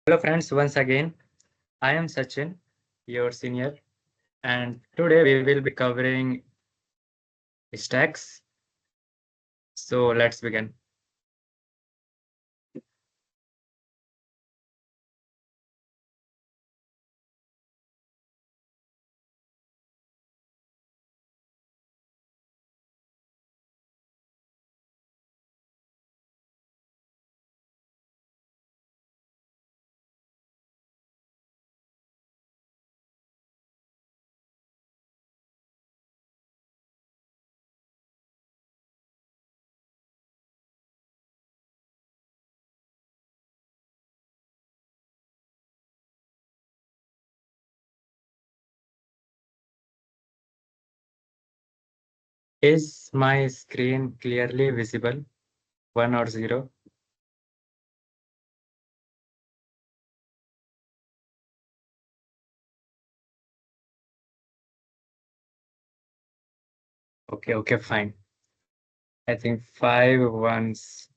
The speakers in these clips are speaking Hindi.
Hello friends, once again, I am Sachin, your senior, and today we will be covering stacks. So let's begin. Is my screen clearly visible? 1 or 0? Okay, fine. I think 5 ones.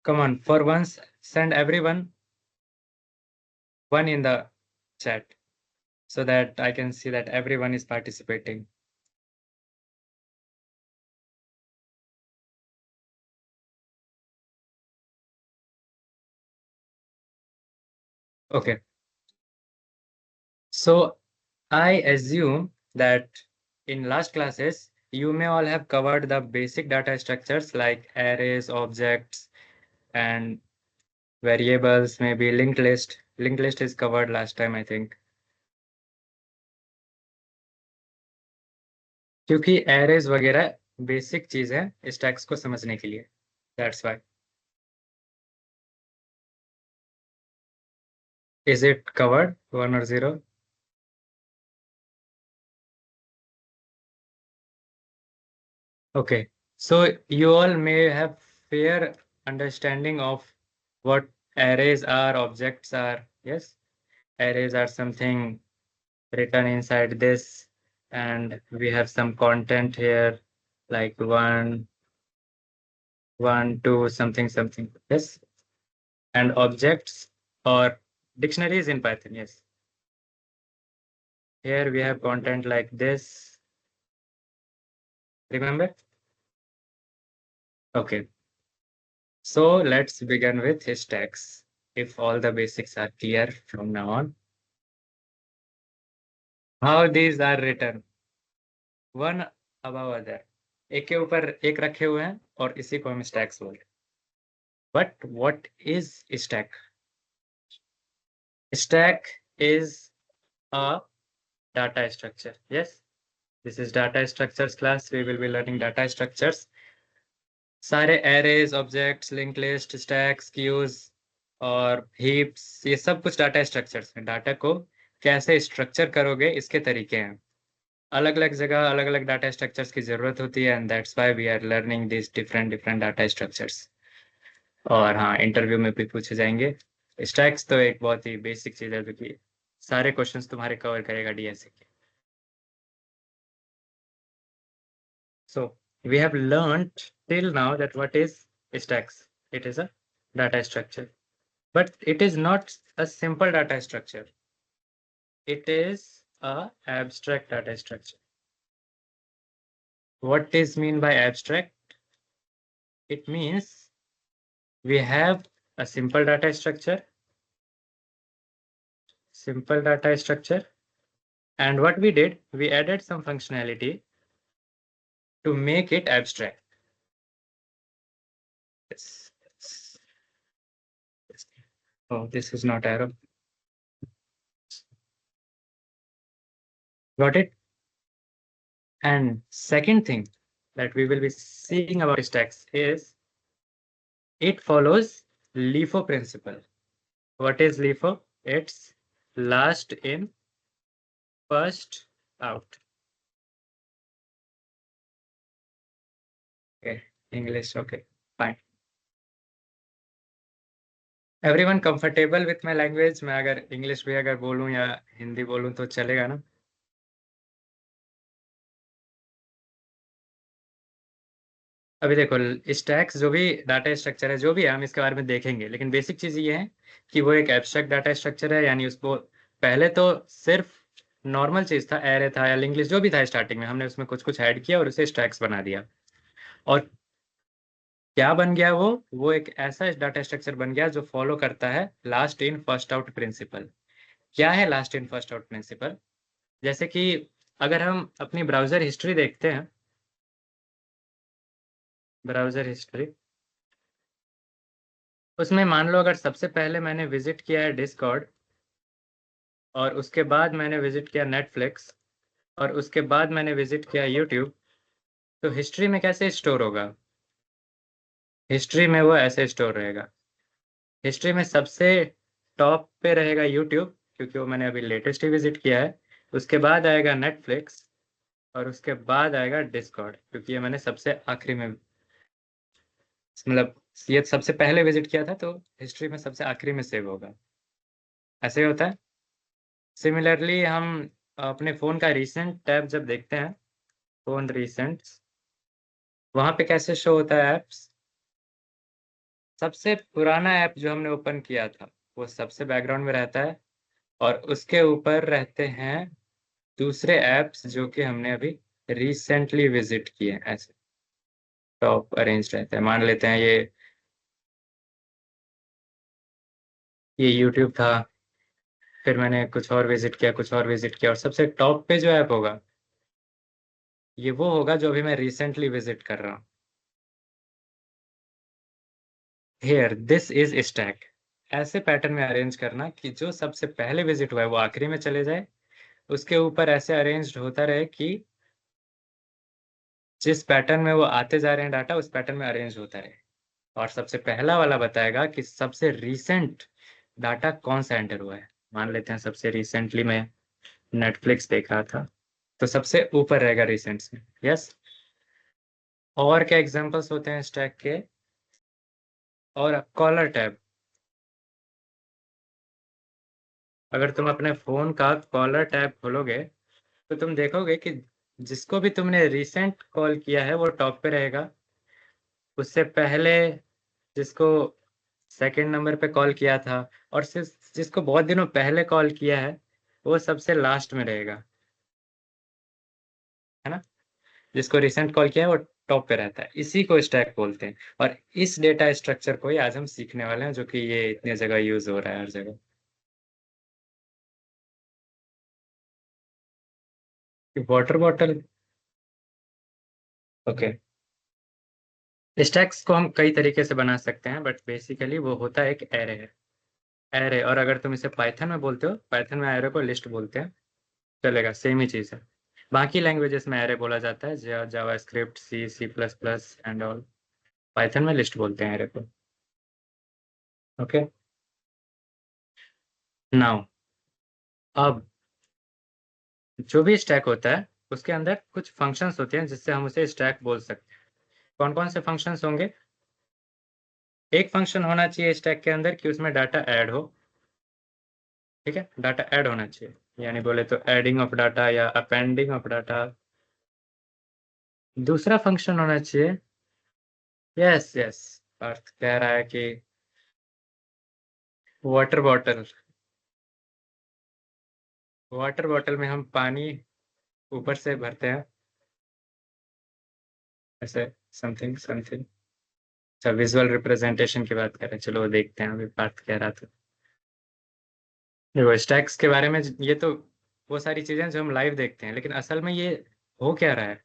Come on, for once, send everyone one in the chat so that I can see that everyone is participating. Okay, so I assume that in last classes, you may all have covered the basic data structures like arrays, objects, and variables, maybe linked list. Linked list is covered last time, I think. क्योंकि arrays वगैरह बेसिक चीज है स्टैक्स को समझने के लिए. That's why. Is it covered? 1 or 0? Okay. So you all may have fair understanding of what arrays are, objects are. Yes. Arrays are something written inside this, and we have some content here like one, two, something. Yes. And objects or dictionaries in Python. Yes. Here we have content like this. Remember? Okay. So let's begin with stacks. If all the basics are clear from now on. How these are written? One above other. एक के ऊपर एक रखे हुए हैं और इसी को हम stacks बोलते हैं. But what is stack? Stack is a data structure. Yes, this is data structures class. We will be learning data structures. सारे arrays, objects, linked list, stacks, queues और heaps ये सब कुछ डाटा स्ट्रक्चर्स हैं. डाटा को कैसे स्ट्रक्चर करोगे इसके तरीके हैं. अलग अलग जगह अलग अलग डाटा स्ट्रक्चर्स की जरूरत होती है and that's why we are learning this different data structures. और हाँ, इंटरव्यू में भी पूछे जाएंगे. स्टैक्स तो एक बहुत ही बेसिक चीज है जो कि सारे क्वेश्चंस तुम्हारे कवर करेगा डीएसए के. So we have learned till now that what is stacks. It is a data structure, but it is not a simple data structure. It is a abstract data structure. What is mean by abstract? It means we have a simple data structure, and what we did, we added some functionality to make it abstract. Yes. Oh, this is not arrow. Got it? And second thing that we will be seeing about stacks is it follows LIFO principle. What is LIFO? It's last in, first out. Okay, English, okay, fine. Everyone comfortable with my language? मैं अगर इंग्लिश भी अगर बोलूं या हिंदी बोलूं तो चलेगा ना? अभी देखो, स्टैक्स जो भी डाटा स्ट्रक्चर है, जो भी है, हम इसके बारे में देखेंगे, लेकिन बेसिक चीज ये है कि वो एक एब्स्ट्रैक्ट डाटा स्ट्रक्चर है। यानी उसको पहले तो सिर्फ नॉर्मल चीज था, एरे था या लिंक लिस्ट जो भी था, स्टार्टिंग में हमने उसमें कुछ कुछ ऐड किया और उसे स्टैक्स बना दिया। और क्या बन गया वो एक ऐसा डाटा स्ट्रक्चर बन गया जो फॉलो करता है last in first out principle. क्या है last in first out principle? जैसे कि अगर हम अपनी ब्राउजर हिस्ट्री देखते हैं, ब्राउजर हिस्ट्री, उसमें मान लो अगर सबसे पहले मैंने विजिट किया है डिस्कॉर्ड, और उसके बाद मैंने विजिट किया नेटफ्लिक्स, और उसके बाद मैंने विजिट किया यूट्यूब, तो हिस्ट्री में कैसे स्टोर होगा? हिस्ट्री में वो ऐसे स्टोर रहेगा। हिस्ट्री में सबसे टॉप पे रहेगा यूट्यूब, क्योंकि वो मैंने अभी लेटेस्ट ही विजिट किया है। उसके बाद आएगा नेटफ्लिक्स, और उसके बाद आएगा डिस्कॉर्ड, क्योंकि ये मैंने सबसे आखिरी में, मतलब ये सबसे पहले विजिट किया था, तो हिस्ट्री में सबसे आखिरी में सेव होगा। ऐसे ही होता है। सिमिलरली हम अपने फ़ोन का रिसेंट टैब जब देखते हैं, फ़ोन रिसेंट्स, वहाँ पे कैसे शो होता है ऐप्स? सबसे पुराना ऐप जो हमने ओपन किया था वो सबसे बैकग्राउंड में रहता है, और उसके ऊपर रहते हैं दूसरे ऐप्स जो कि हमने अभी रिसेंटली विजिट किए हैं। ऐसे टॉप अरेंज रहते हैं। मान लेते हैं ये यूट्यूब था, फिर मैंने कुछ और विजिट किया, कुछ और विजिट किया, और सबसे टॉप पे जो ऐप होगा ये वो होगा जो अभी मैं रिसेंटली विजिट कर रहा हूँ। Here this is stack. ऐसे पैटर्न में अरेंज करना कि जो सबसे पहले विजिट हुआ है वो आखिरी में चले जाए, उसके ऊपर ऐसे अरेंज्ड होता रहे कि जिस पैटर्न में वो आते जा रहे हैं डाटा, उस पैटर्न में अरेंज होता रहे। और सबसे पहला वाला बताएगा कि सबसे रीसेंट डाटा कौन सा एंटर हुआ है। मान लेते हैं सबसे रिसेंटली मैं नेटफ्लिक्स देख रहा था, तो सबसे ऊपर रहेगा रिसेंट्स में। यस। और क्या एग्जांपल्स होते हैं स्टैक के? और कॉलर टैब, अगर तुम अपने फोन का कॉलर टैब खोलोगे तो तुम देखोगे कि जिसको भी तुमने रिसेंट कॉल किया है वो टॉप पे रहेगा। उससे पहले जिसको सेकंड नंबर पे कॉल किया था, और सिर्फ जिसको बहुत दिनों पहले कॉल किया है वो सबसे लास्ट में रहेगा, है ना? जिसको रिसेंट कॉल किया है वो टॉप पे रहता है। इसी को स्टैक बोलते हैं। और इस डेटा स्ट्रक्चर को ही आज हम सीखने वाले हैं, जो कि ये इतनी जगह यूज हो रहा है, हर जगह। Water bottle. ओके। स्टैक्स को हम कई तरीके से बना सकते हैं, बट बेसिकली वो होता है एक एरे है। एरे, और अगर तुम इसे पाइथन में बोलते हो, पाइथन में एरे को लिस्ट बोलते हैं, चलेगा, सेम ही चीज़ है। बाकी लैंग्वेजेस में एरे बोला जाता है, JavaScript, C, C plus plus and all. Python में लिस्ट बोलते हैं एरे को। ओके। नाउ, अब जो भी स्टैक होता है उसके अंदर कुछ फंक्शंस होते हैं जिससे हम उसे स्टैक बोल सकते हैं। कौन कौन से फंक्शंस होंगे? एक फंक्शन होना चाहिए स्टैक के अंदर कि उसमें डाटा ऐड हो। ठीक है, डाटा ऐड होना चाहिए, यानी बोले तो एडिंग ऑफ डाटा या अपेंडिंग ऑफ डाटा। दूसरा फंक्शन होना चाहिए, यस यस, अर्थ कह रहा है कि वाटर बॉटल, वाटर बॉटल में हम पानी ऊपर से भरते हैं, ऐसे, समथिंग समथिंग। अच्छा, विजुअल रिप्रेजेंटेशन की बात करें, चलो वो देखते हैं, अभी बात कह रहा था। देखो, स्टैक्स के बारे में ये तो वो सारी चीजें जो हम लाइव देखते हैं, लेकिन असल में ये हो क्या रहा है?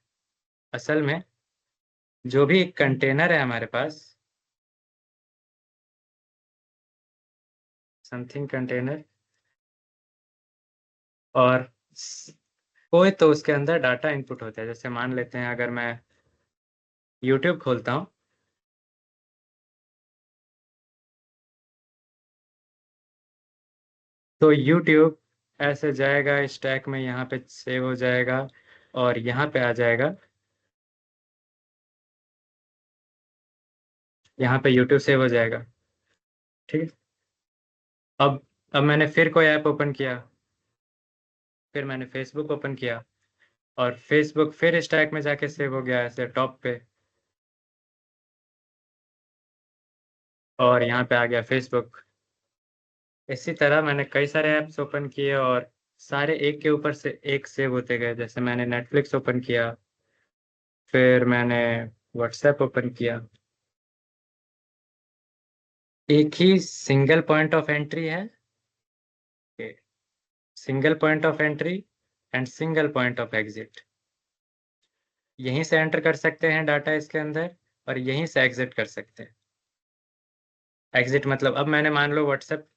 असल में जो भी कंटेनर है हमारे पास, समथिंग कंटेनर, और कोई तो उसके अंदर डाटा इनपुट होता है। जैसे मान लेते हैं अगर मैं यूट्यूब खोलता हूँ, तो यूट्यूब ऐसे जाएगा स्टैक में, यहाँ पे सेव हो जाएगा, और यहाँ पे आ जाएगा, यहाँ पे यूट्यूब सेव हो जाएगा। ठीक है। अब मैंने फिर कोई ऐप ओपन किया, फिर मैंने फेसबुक ओपन किया, और फेसबुक फिर स्टैक में जाके सेव हो गया ऐसे टॉप पे। और यहाँ पे आ गया फेसबुक। इसी तरह मैंने कई सारे ऐप्स ओपन किए और सारे एक के ऊपर से एक सेव होते गए। जैसे मैंने नेटफ्लिक्स ओपन किया, फिर मैंने व्हाट्सएप ओपन किया। एक ही सिंगल पॉइंट ऑफ एंट्री है, single point of entry and single point of exit. यहीं से एंटर कर सकते हैं डाटा इसके अंदर और यहीं से एग्जिट कर सकते हैं। एग्जिट मतलब अब मैंने मान लो व्हाट्सएप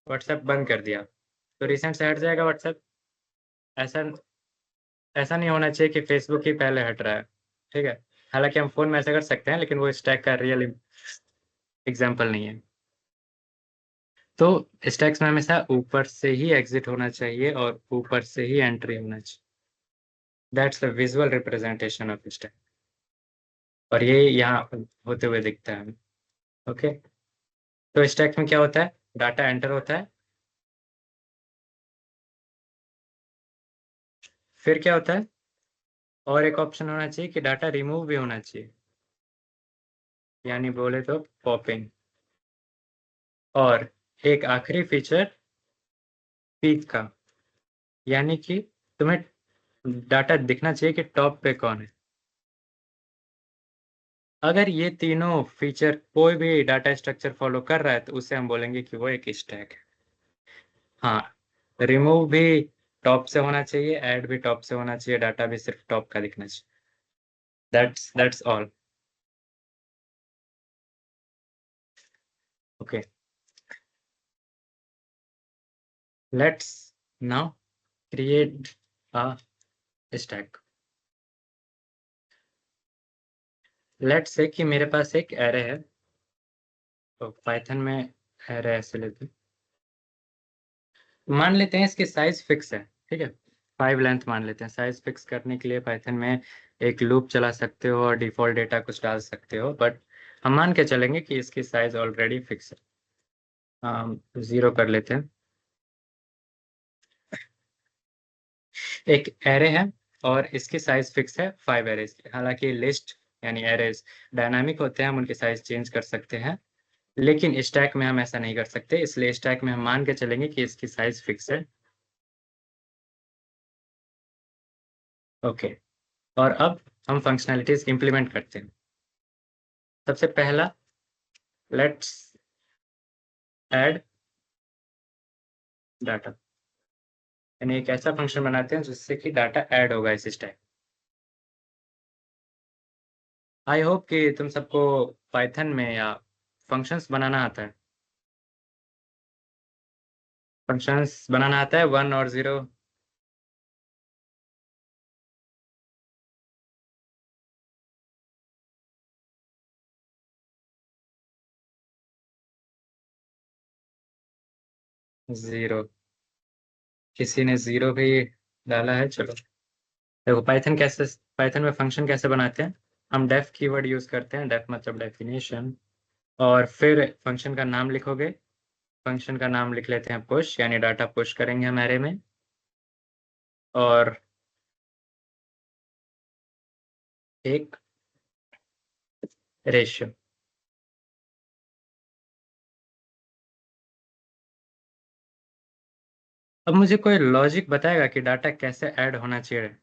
व्हाट्सएप बंद कर दिया तो रिसेंट से हट जाएगा व्हाट्सएप। ऐसा ऐसा नहीं होना चाहिए कि फेसबुक ही पहले हट रहा है। ठीक है, हालांकि हम फोन में ऐसा कर सकते हैं लेकिन वो स्टैक का रियल एग्जाम्पल नहीं है। तो स्टैक्स में हमेशा ऊपर से ही एग्जिट होना चाहिए और ऊपर से ही एंट्री होना चाहिए। That's the visual representation of stack. और ये यहाँ होते हुए दिखता है। ओके, तो स्टैक में क्या होता है, डाटा एंटर होता है, फिर क्या होता है, और एक ऑप्शन होना चाहिए कि डाटा रिमूव भी होना चाहिए, यानी बोले तो पॉपिंग। और एक आखिरी फीचर पीक का, यानी कि तुम्हें डाटा दिखना चाहिए कि टॉप पे कौन है। अगर ये तीनों फीचर कोई भी डाटा स्ट्रक्चर फॉलो कर रहा है तो उसे हम बोलेंगे कि वो एक स्टैक है। हाँ, रिमूव भी टॉप से होना चाहिए, ऐड भी टॉप से होना चाहिए, डाटा भी सिर्फ टॉप का दिखना चाहिए। That's all. Okay, let's now create a stack. Let's say कि मेरे पास एक एरे है, तो पाइथन में एरे ऐसे लेते हैं। मान लेते हैं इसकी साइज फिक्स है, ठीक है, 5 लेंथ मान लेते हैं। साइज फिक्स करने के लिए पाइथन में एक लूप चला सकते हो और डिफॉल्ट डेटा कुछ डाल सकते हो, बट हम मान के चलेंगे कि इसकी साइज ऑलरेडी फिक्स है। हम 0 कर लेते हैं। एक एरे है और इसकी साइज फिक्स है 5 एरेज की। हालांकि लिस्ट यानी एरेज डायनामिक होते हैं, हम उनकी साइज चेंज कर सकते हैं, लेकिन स्टैक में हम ऐसा नहीं कर सकते। इसलिए स्टैक में हम मान के चलेंगे कि इसकी साइज फिक्स है। ओके, और अब हम फंक्शनैलिटीज इंप्लीमेंट करते हैं। सबसे पहला, लेट्स ऐड डाटा, यानी एक ऐसा फंक्शन बनाते हैं जिससे कि डाटा ऐड होगा इस स्टैक। आई होप कि तुम सबको पाइथन में या फंक्शंस बनाना आता है। फंक्शंस बनाना आता है 1 और 0। 0, किसी ने 0 भी डाला है। चलो देखो, पाइथन में फंक्शन कैसे बनाते हैं। हम डेफ कीवर्ड यूज करते हैं, डेफ मतलब डेफिनेशन, और फिर फंक्शन का नाम लिखोगे। फंक्शन का नाम लिख लेते हैं पुश, यानी डाटा पुश करेंगे हम एरे में। और एक रेशियो। अब मुझे कोई लॉजिक बताएगा कि डाटा कैसे ऐड होना चाहिए।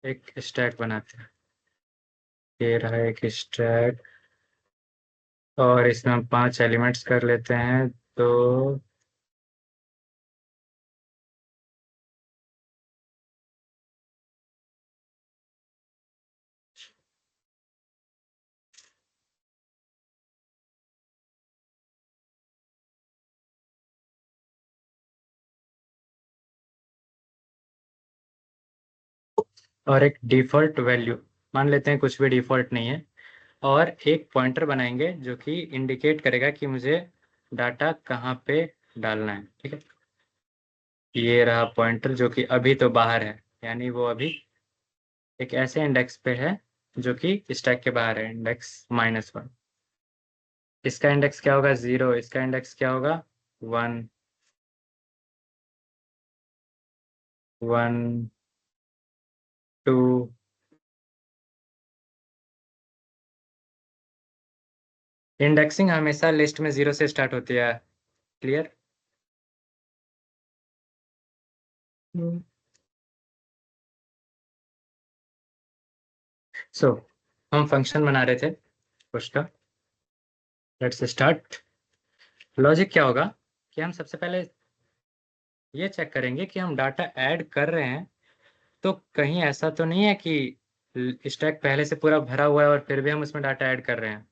एक स्टैक बनाते हैं, ये रहा एक स्टैक, और इसमें हम 5 एलिमेंट्स कर लेते हैं। तो और एक डिफॉल्ट वैल्यू मान लेते हैं, कुछ भी डिफॉल्ट नहीं है। और एक पॉइंटर बनाएंगे जो कि इंडिकेट करेगा कि मुझे डाटा कहाँ पे डालना है। ठीक है, ये रहा पॉइंटर जो कि अभी तो बाहर है, यानी वो अभी एक ऐसे इंडेक्स पे है जो कि स्टैक के बाहर है, इंडेक्स -1। इसका इंडेक्स क्या होगा, 0। इसका इंडेक्स क्या होगा, 1, 1, 2, इंडेक्सिंग हमेशा लिस्ट में 0 से स्टार्ट होती है। क्लियर? सो हम फंक्शन बना रहे थे कुछ का। Let's start. लॉजिक क्या होगा कि हम सबसे पहले ये चेक करेंगे कि हम डाटा ऐड कर रहे हैं तो कहीं ऐसा तो नहीं है कि स्टैक पहले से पूरा भरा हुआ है और फिर भी हम उसमें डाटा ऐड कर रहे हैं।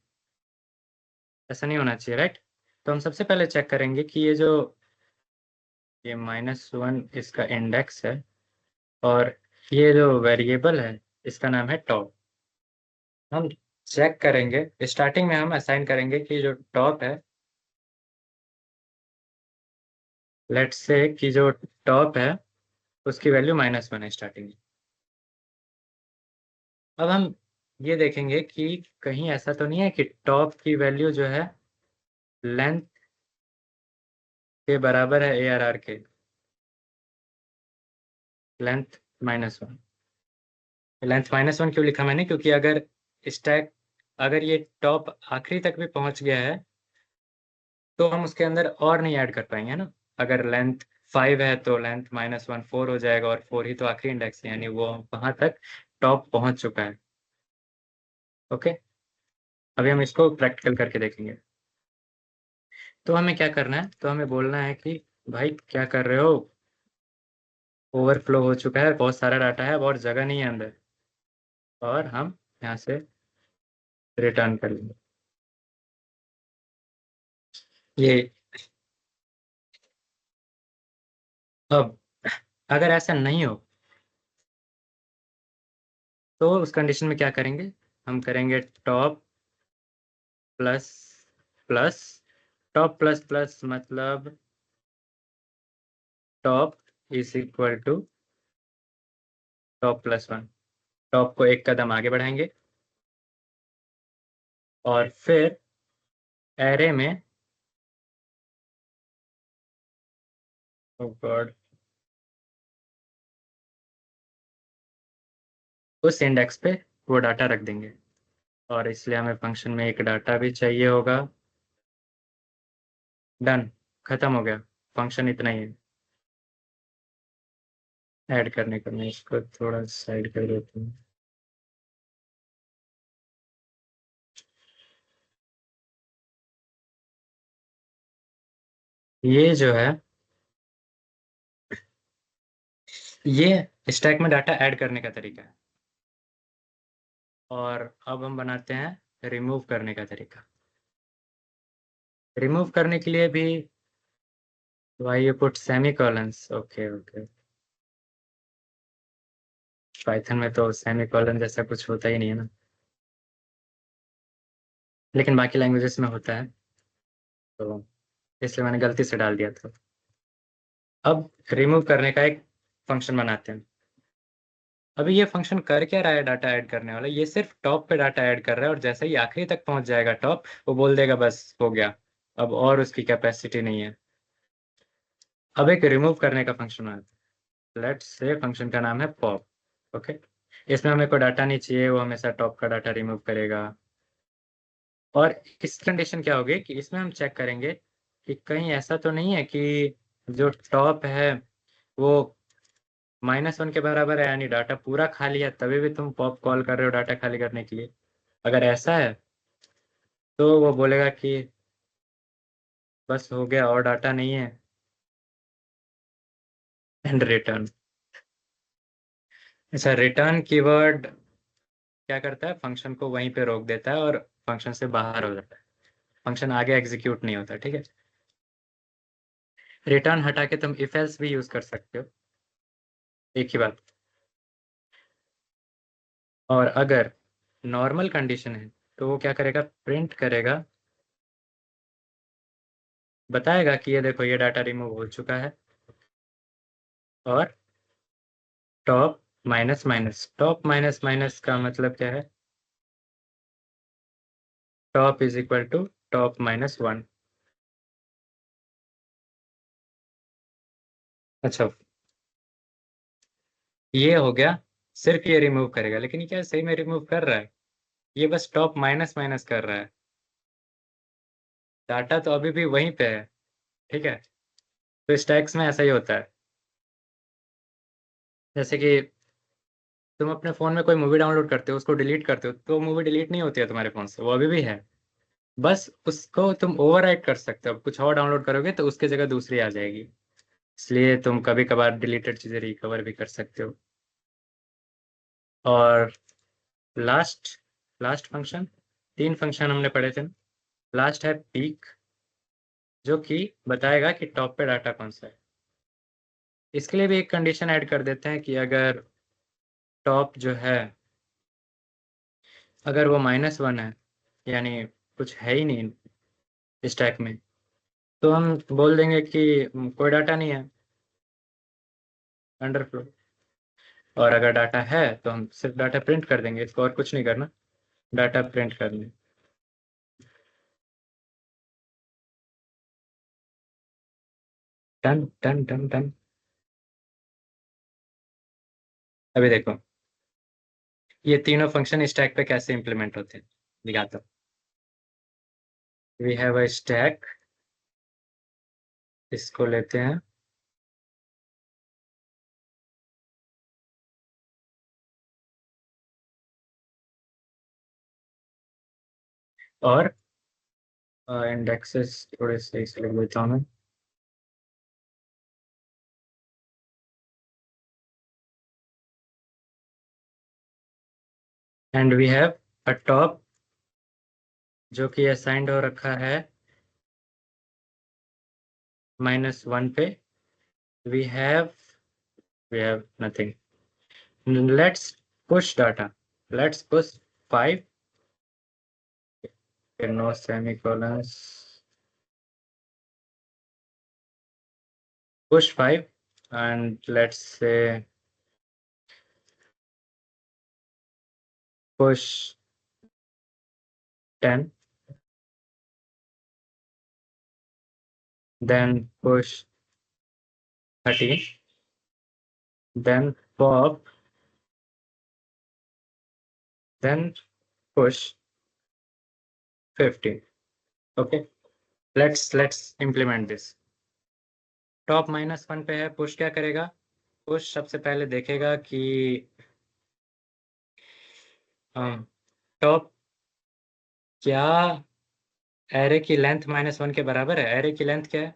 ऐसा नहीं होना चाहिए, राइट? तो हम सबसे पहले चेक करेंगे कि ये -1 इसका इंडेक्स है और ये जो वेरिएबल है इसका नाम है टॉप। हम चेक करेंगे, स्टार्टिंग में हम असाइन करेंगे कि जो टॉप है, लेट्स से कि जो टॉप है उसकी वैल्यू -1 है स्टार्टिंग में। अब हम ये देखेंगे कि कहीं ऐसा तो नहीं है कि टॉप की वैल्यू जो है लेंथ के बराबर है ARR के, लेंथ -1। लेंथ -1 क्यों लिखा मैंने? क्योंकि अगर ये टॉप आखिरी तक भी पहुंच गया है तो हम उसके अंदर और नहीं ऐड कर पाएंगे, है ना। अगर लेंथ 5 है तो लेंथ -1 4 हो जाएगा और 4 ही तो आखिरी इंडेक्स है, यानी वो वहां तक टॉप पहुंच चुका है। ओके, अभी हम इसको प्रैक्टिकल करके देखेंगे। तो हमें क्या करना है, तो हमें बोलना है कि भाई क्या कर रहे हो, ओवरफ्लो हो चुका है, बहुत सारा डाटा है और जगह नहीं है अंदर, और हम यहाँ से रिटर्न कर लेंगे ये। अब अगर ऐसा नहीं हो तो उस कंडीशन में क्या करेंगे, हम करेंगे top plus plus, top plus plus मतलब top is equal to top +1। Top को एक कदम आगे बढ़ाएंगे और फिर एरे में, oh God, उस इंडेक्स पे वो डाटा रख देंगे। और इसलिए हमें फंक्शन में एक डाटा भी चाहिए होगा। डन, खत्म हो गया। फंक्शन इतना ही है ऐड करने का। मैं इसको थोड़ा साइड कर देता हूँ। ये जो है, ये स्टैक में डाटा ऐड करने का तरीका है। और अब हम बनाते हैं रिमूव करने का तरीका। रिमूव करने के लिए भी why you put semi colons. Okay okay, Python में तो सेमी कॉलन जैसा कुछ होता ही नहीं है ना, लेकिन बाकी लैंग्वेजेस में होता है, तो इसलिए मैंने गलती से डाल दिया था। अब रिमूव करने का एक फंक्शन बनाते हैं। अभी ये फंक्शन कर क्या रहा है, डाटा ऐड करने वाला ये सिर्फ टॉप पे डाटा ऐड कर रहा है, और जैसे ही आखिरी तक पहुंच जाएगा टॉप, वो बोल देगा बस हो गया, अब और उसकी कैपेसिटी नहीं है। अब एक रिमूव करने का फंक्शन है। लेट्स से फंक्शन का नाम है पॉप। ओके, इसमें हमें कोई डाटा नहीं चाहिए, वो हमेशा टॉप का डाटा रिमूव करेगा। और इस कंडीशन क्या होगी कि इसमें हम चेक करेंगे कि कहीं ऐसा तो नहीं है कि जो टॉप है वो -1 के बराबर है, यानी डाटा पूरा खाली है, तभी भी तुम पॉप कॉल कर रहे हो डाटा खाली करने के लिए। अगर ऐसा है तो वो बोलेगा कि बस हो गया और डाटा नहीं है, एंड रिटर्न। अच्छा, रिटर्न कीवर्ड क्या करता है, फंक्शन को वहीं पे रोक देता है और फंक्शन से बाहर हो जाता है, फंक्शन आगे एग्जीक्यूट नहीं होता। ठीक है, रिटर्न हटा के तुम इफ एल्स भी यूज कर सकते हो, एक ही बात। और अगर नॉर्मल कंडीशन है तो वो क्या करेगा, प्रिंट करेगा, बताएगा कि ये देखो ये डाटा रिमूव हो चुका है, और top minus minus, top minus minus का मतलब क्या है, top is equal to top -1। अच्छा, ये हो गया, सिर्फ ये रिमूव करेगा, लेकिन ये क्या सही में रिमूव कर रहा है, ये बस टॉप माइनस माइनस कर रहा है। डाटा तो अभी भी वहीं पे है, ठीक है। तो स्टैक्स में ऐसा ही होता है, जैसे कि तुम अपने फोन में कोई मूवी डाउनलोड करते हो, उसको डिलीट करते हो, तो मूवी डिलीट नहीं होती है तुम्हारे फोन से, वो अभी भी है। बस उसको तुम ओवरराइट कर सकते हो, कुछ और डाउनलोड करोगे तो उसकी जगह दूसरी आ जाएगी। इसलिए तुम कभी कभार डिलीटेड चीजें रिकवर भी कर सकते हो। और लास्ट लास्ट फंक्शन, 3 फंक्शन हमने पढ़े थे। लास्ट है पीक, जो कि बताएगा कि टॉप पे डाटा कौन सा है। इसके लिए भी एक कंडीशन ऐड कर देते हैं कि अगर टॉप जो है, अगर वो -1 है, यानी कुछ है ही नहीं स्टैक में, तो हम बोल देंगे कि कोई डाटा नहीं है, अंडरफ्लो। और अगर डाटा है तो हम सिर्फ डाटा प्रिंट कर देंगे, इसको और कुछ नहीं करना, डाटा प्रिंट कर देंगे। Done done done done. अभी देखो ये तीनों फंक्शन स्टैक पे कैसे इंप्लीमेंट होते हैं, दिखाता हूँ। वी हैव अ स्टैक, इसको लेते हैं और इंडेक्सेस थोड़े सही से लिख देता हूँ मैं। And we have a top, जो कि असाइंड हो रखा है -1 पे। We have we have nothing. Let's push data, let's push 5, no semicolons, push 5, and let's say push 10, then push 13, then pop, then push 15. Okay, let's implement this. Top -1 पे है, पुश क्या करेगा? पुश सबसे पहले देखेगा कि टॉप क्या एरे की लेंथ -1 के बराबर है। एरे की लेंथ क्या है?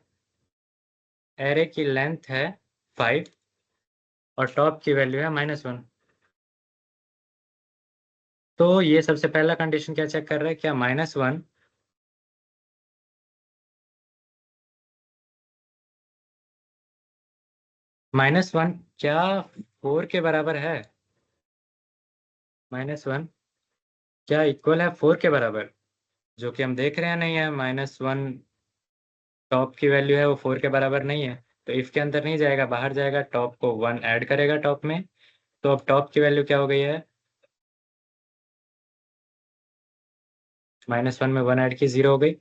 एरे की लेंथ है 5 और टॉप की वैल्यू है -1। तो ये सबसे पहला कंडीशन क्या चेक कर रहा है, क्या -1 क्या 4 के बराबर है? -1 क्या इक्वल है 4 के बराबर? जो कि हम देख रहे हैं नहीं है, -1 टॉप की वैल्यू है, वो 4 के बराबर नहीं है। तो इफ के अंदर नहीं जाएगा, बाहर जाएगा, टॉप को 1 ऐड करेगा टॉप में। तो अब टॉप की वैल्यू क्या हो गई है? -1 में 1 ऐड की, 0 हो गई।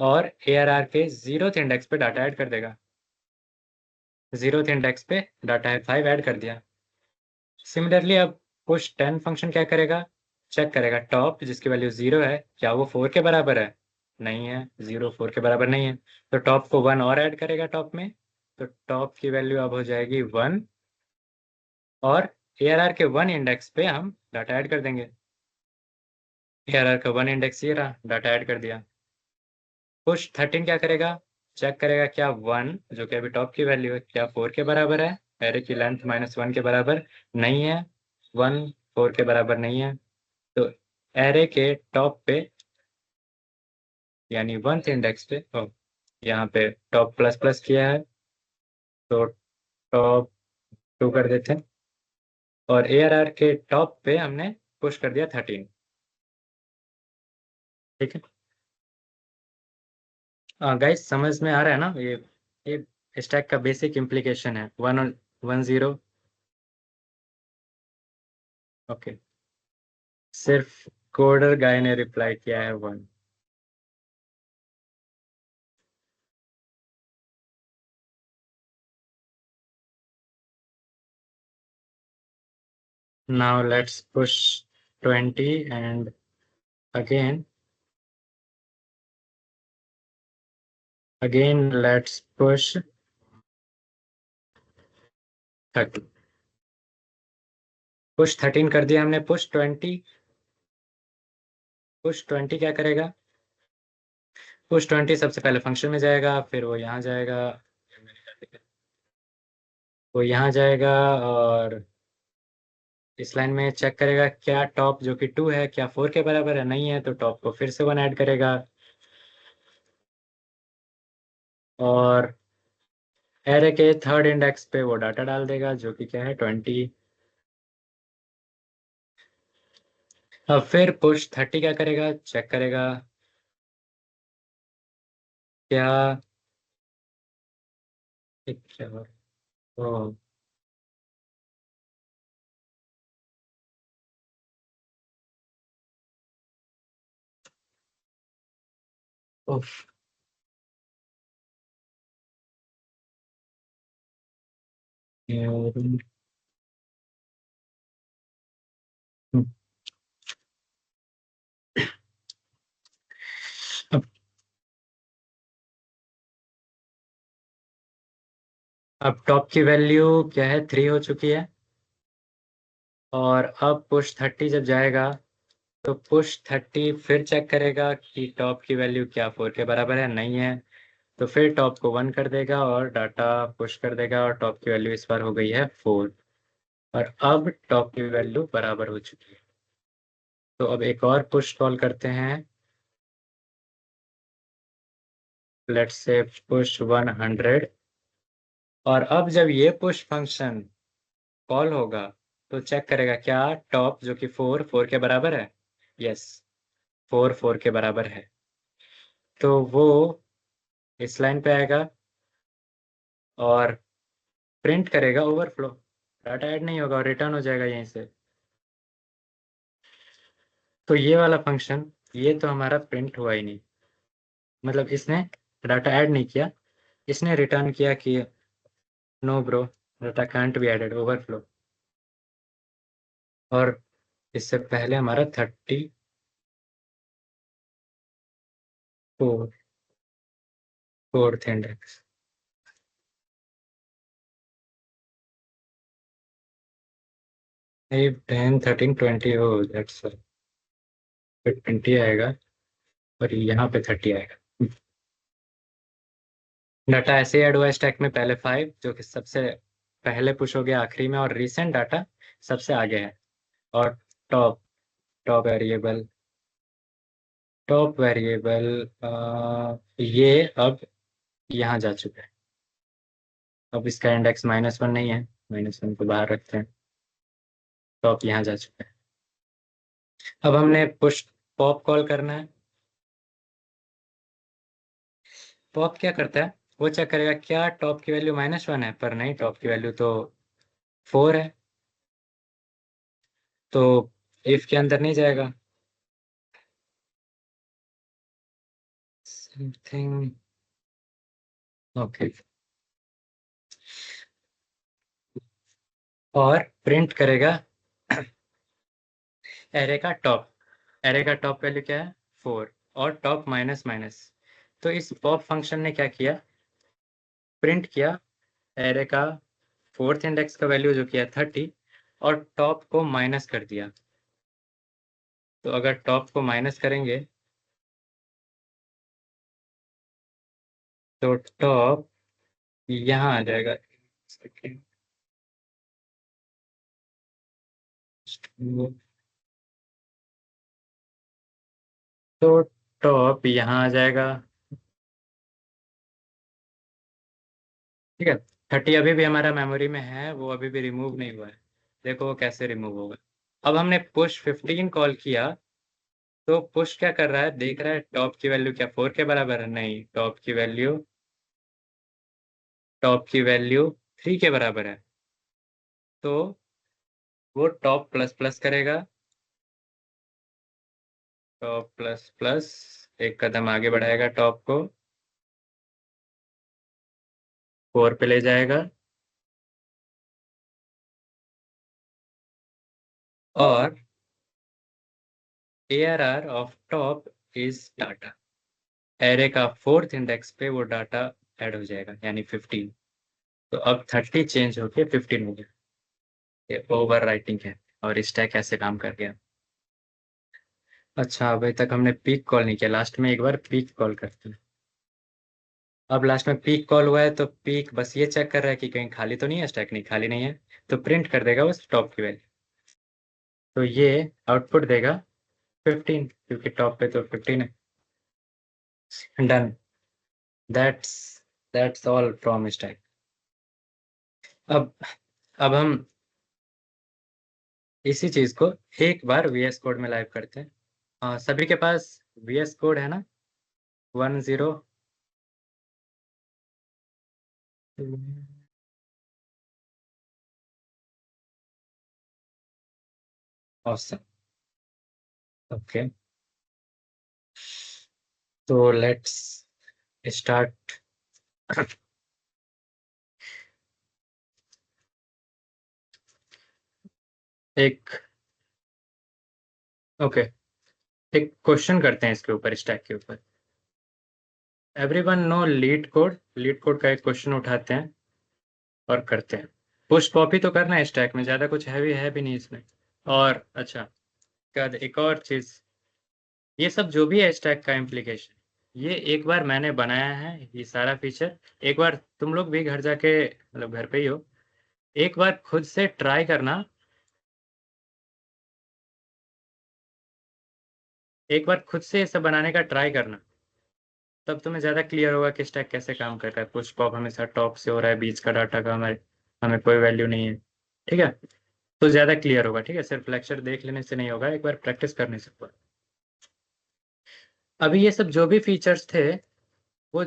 और ARR के 0th इंडेक्स पे डाटा ऐड कर देगा। 0th इंडेक्स पे डाटा है 5, ऐड कर दिया। सिमिलरली अब पुश 10 फंक्शन क्या करेगा? चेक करेगा टॉप जिसकी वैल्यू 0 है, क्या वो 4 के बराबर है? नहीं है, 0 4 के बराबर नहीं है। तो टॉप को 1 और ऐड करेगा टॉप में। तो टॉप की वैल्यू अब हो जाएगी 1, और ARR के 1 इंडेक्स पे हम डाटा ऐड कर देंगे। ARR का 1 इंडेक्स ये रहा, डाटा ऐड कर दिया। पुश 13 क्या करेगा? चेक करेगा क्या 1, जो कि अभी टॉप की वैल्यू है, क्या 4 के बराबर है? एरे की लेंथ -1 के बराबर नहीं है, 1 4 के बराबर नहीं है। तो एरे के टॉप पे, यानी 1th इंडेक्स पे, यहाँ पे टॉप प्लस प्लस किया है, तो टॉप 2 कर देते हैं। और ARR के टॉप पे हमने पुश कर दिया 13। ठीक है, गाइस समझ में आ रहा है ना? ये स्टैक का बेसिक इम्प्लीकेशन है, 1 और 1 0। ओके, सिर्फ कोडर गाय ने रिप्लाई किया है 1। Now let's push 20 and again again let's push 30। Push 13 कर दिया हमने। पुश 20 क्या करेगा? पुश 20 सबसे पहले फंक्शन में जाएगा, फिर वो यहाँ जाएगा, वो यहाँ जाएगा, और इस लाइन में चेक करेगा क्या टॉप जो कि 2 है क्या 4 के बराबर है, नहीं है तो टॉप को फिर से 1 ऐड करेगा, और एरे के थर्ड इंडेक्स पे वो डाटा डाल देगा जो कि क्या है 20। अब फिर पुश 30 क्या करेगा? चेक करेगा क्या क्या ओ, उफ, ये- अब अब टॉप की वैल्यू क्या है? 3 हो चुकी है। और अब पुश 30 जब जाएगा तो पुश 30 फिर चेक करेगा कि टॉप की वैल्यू क्या 4 के बराबर है, नहीं है तो फिर टॉप को 1 कर देगा और डाटा पुश कर देगा, और टॉप की वैल्यू इस बार हो गई है 4। और अब टॉप की वैल्यू बराबर हो चुकी है। तो अब एक और पुश कॉल करते हैं। Let's say push 100। और अब जब ये पुश फंक्शन कॉल होगा तो चेक करेगा क्या टॉप जो कि 4 के बराबर है। यस, 4 के बराबर है। तो वो इस लाइन पे आएगा और प्रिंट करेगा ओवरफ्लो। डाटा ऐड नहीं होगा और रिटर्न हो जाएगा यहीं से। तो ये वाला फंक्शन, ये तो हमारा प्रिंट हुआ ही नहीं, मतलब इसने डाटा ऐड नहीं किया, इसने रिटर्न किया कि no bro, data can't be added, overflow. और इससे पहले हमारा 34 फोर्थ इंडेक्स। 8 10 13 20, हो दैट्स फिर 20 आएगा और यहाँ पे 30 आएगा। डाटा ऐसे ही ऐड हुआ स्टैक में, पहले 5 जो कि सबसे पहले पुश हो गया आखिरी में, और रिसेंट डाटा सबसे आगे है। और top top variable top variable ये अब यहाँ जा चुका है। अब इसका इंडेक्स -1 नहीं है, -1 को बाहर रखते हैं। टॉप यहाँ जा चुका है। अब हमने पुश पॉप कॉल करना है। पॉप क्या करता है? वो चेक करेगा क्या टॉप की वैल्यू -1 है, पर नहीं, टॉप की वैल्यू तो 4 है, तो इफ के अंदर नहीं जाएगा। Something okay. और प्रिंट करेगा एरे का टॉप। एरे का टॉप वैल्यू क्या है? 4, और टॉप माइनस माइनस। तो इस पॉप फंक्शन ने क्या किया? प्रिंट किया एरे का फोर्थ इंडेक्स का वैल्यू जो किया 30, और टॉप को माइनस कर दिया। तो अगर टॉप को माइनस करेंगे तो टॉप यहाँ आ जाएगा। सेकेंड। तो टॉप यहाँ आ जाएगा। ठीक है। 30 अभी भी हमारा मेमोरी में है, वो अभी भी रिमूव नहीं हुआ है। देखो वो कैसे रिमूव होगा। अब हमने पुश 15 कॉल किया, तो पुश क्या कर रहा है? देख रहा है टॉप की वैल्यू क्या 4 के बराबर है, नहीं, टॉप की वैल्यू 3 के बराबर है। तो वो टॉप प्लस प्लस करेगा। टॉप प्लस प्लस एक कदम आगे बढ़ाएगा, टॉप को 4 पे ले जाएगा, और ARR of top is data. Array का 4th इंडेक्स पे वो डाटा ऐड हो जाएगा, यानी 15। तो अब 30 चेंज होके 15 हो गया। ये ओवर राइटिंग है और स्टैक ऐसे काम कर गया। अच्छा, अभी तक हमने पीक कॉल नहीं किया, लास्ट में एक बार पीक कॉल करते हैं। अब लास्ट में पीक कॉल हुआ है तो पीक बस ये चेक कर रहा है कि कहीं खाली तो नहीं है, स्टैक नहीं खाली नहीं है, तो प्रिंट कर देगा बस टॉप की वैल्यू। तो ये आउटपुट देगा 15, क्योंकि टॉप पे तो 15 है। Done. That's that's all from stack. अब अब हम इसी चीज को एक बार VS कोड में लाइव करते हैं। सभी के पास VS कोड है ना? 10। ऑसम। ओके, तो लेट्स स्टार्ट। एक ओके, एक क्वेश्चन करते हैं इसके ऊपर, स्टैक के ऊपर। Everyone know LeetCode? LeetCode का एक क्वेश्चन उठाते हैं और करते हैं। पुश कॉपी तो करना है, स्टैक में ज्यादा कुछ हैवी है भी नहीं इसमें। और अच्छा, क्या एक और चीज, ये सब जो भी है स्टैक का इम्प्लीकेशन, ये एक बार मैंने बनाया है ये सारा फीचर। एक बार तुम लोग भी घर जाके, मतलब घर पे ही हो, एक बार खुद से ट्राई करना। एक बार खुद से ये सब बनाने का ट्राई करना, तब तुम्हें ज्यादा क्लियर होगा कि स्टैक कैसे काम कर रहा है। पुश पॉप हमेशा टॉप से हो रहा है, बीच का डाटा का हमारे हमें कोई वैल्यू नहीं है। ठीक है, तो ज्यादा क्लियर होगा। ठीक है, सिर्फ लेक्चर देख लेने से नहीं होगा, एक बार प्रैक्टिस करने से होगा। अभी ये सब जो भी फीचर्स थे वो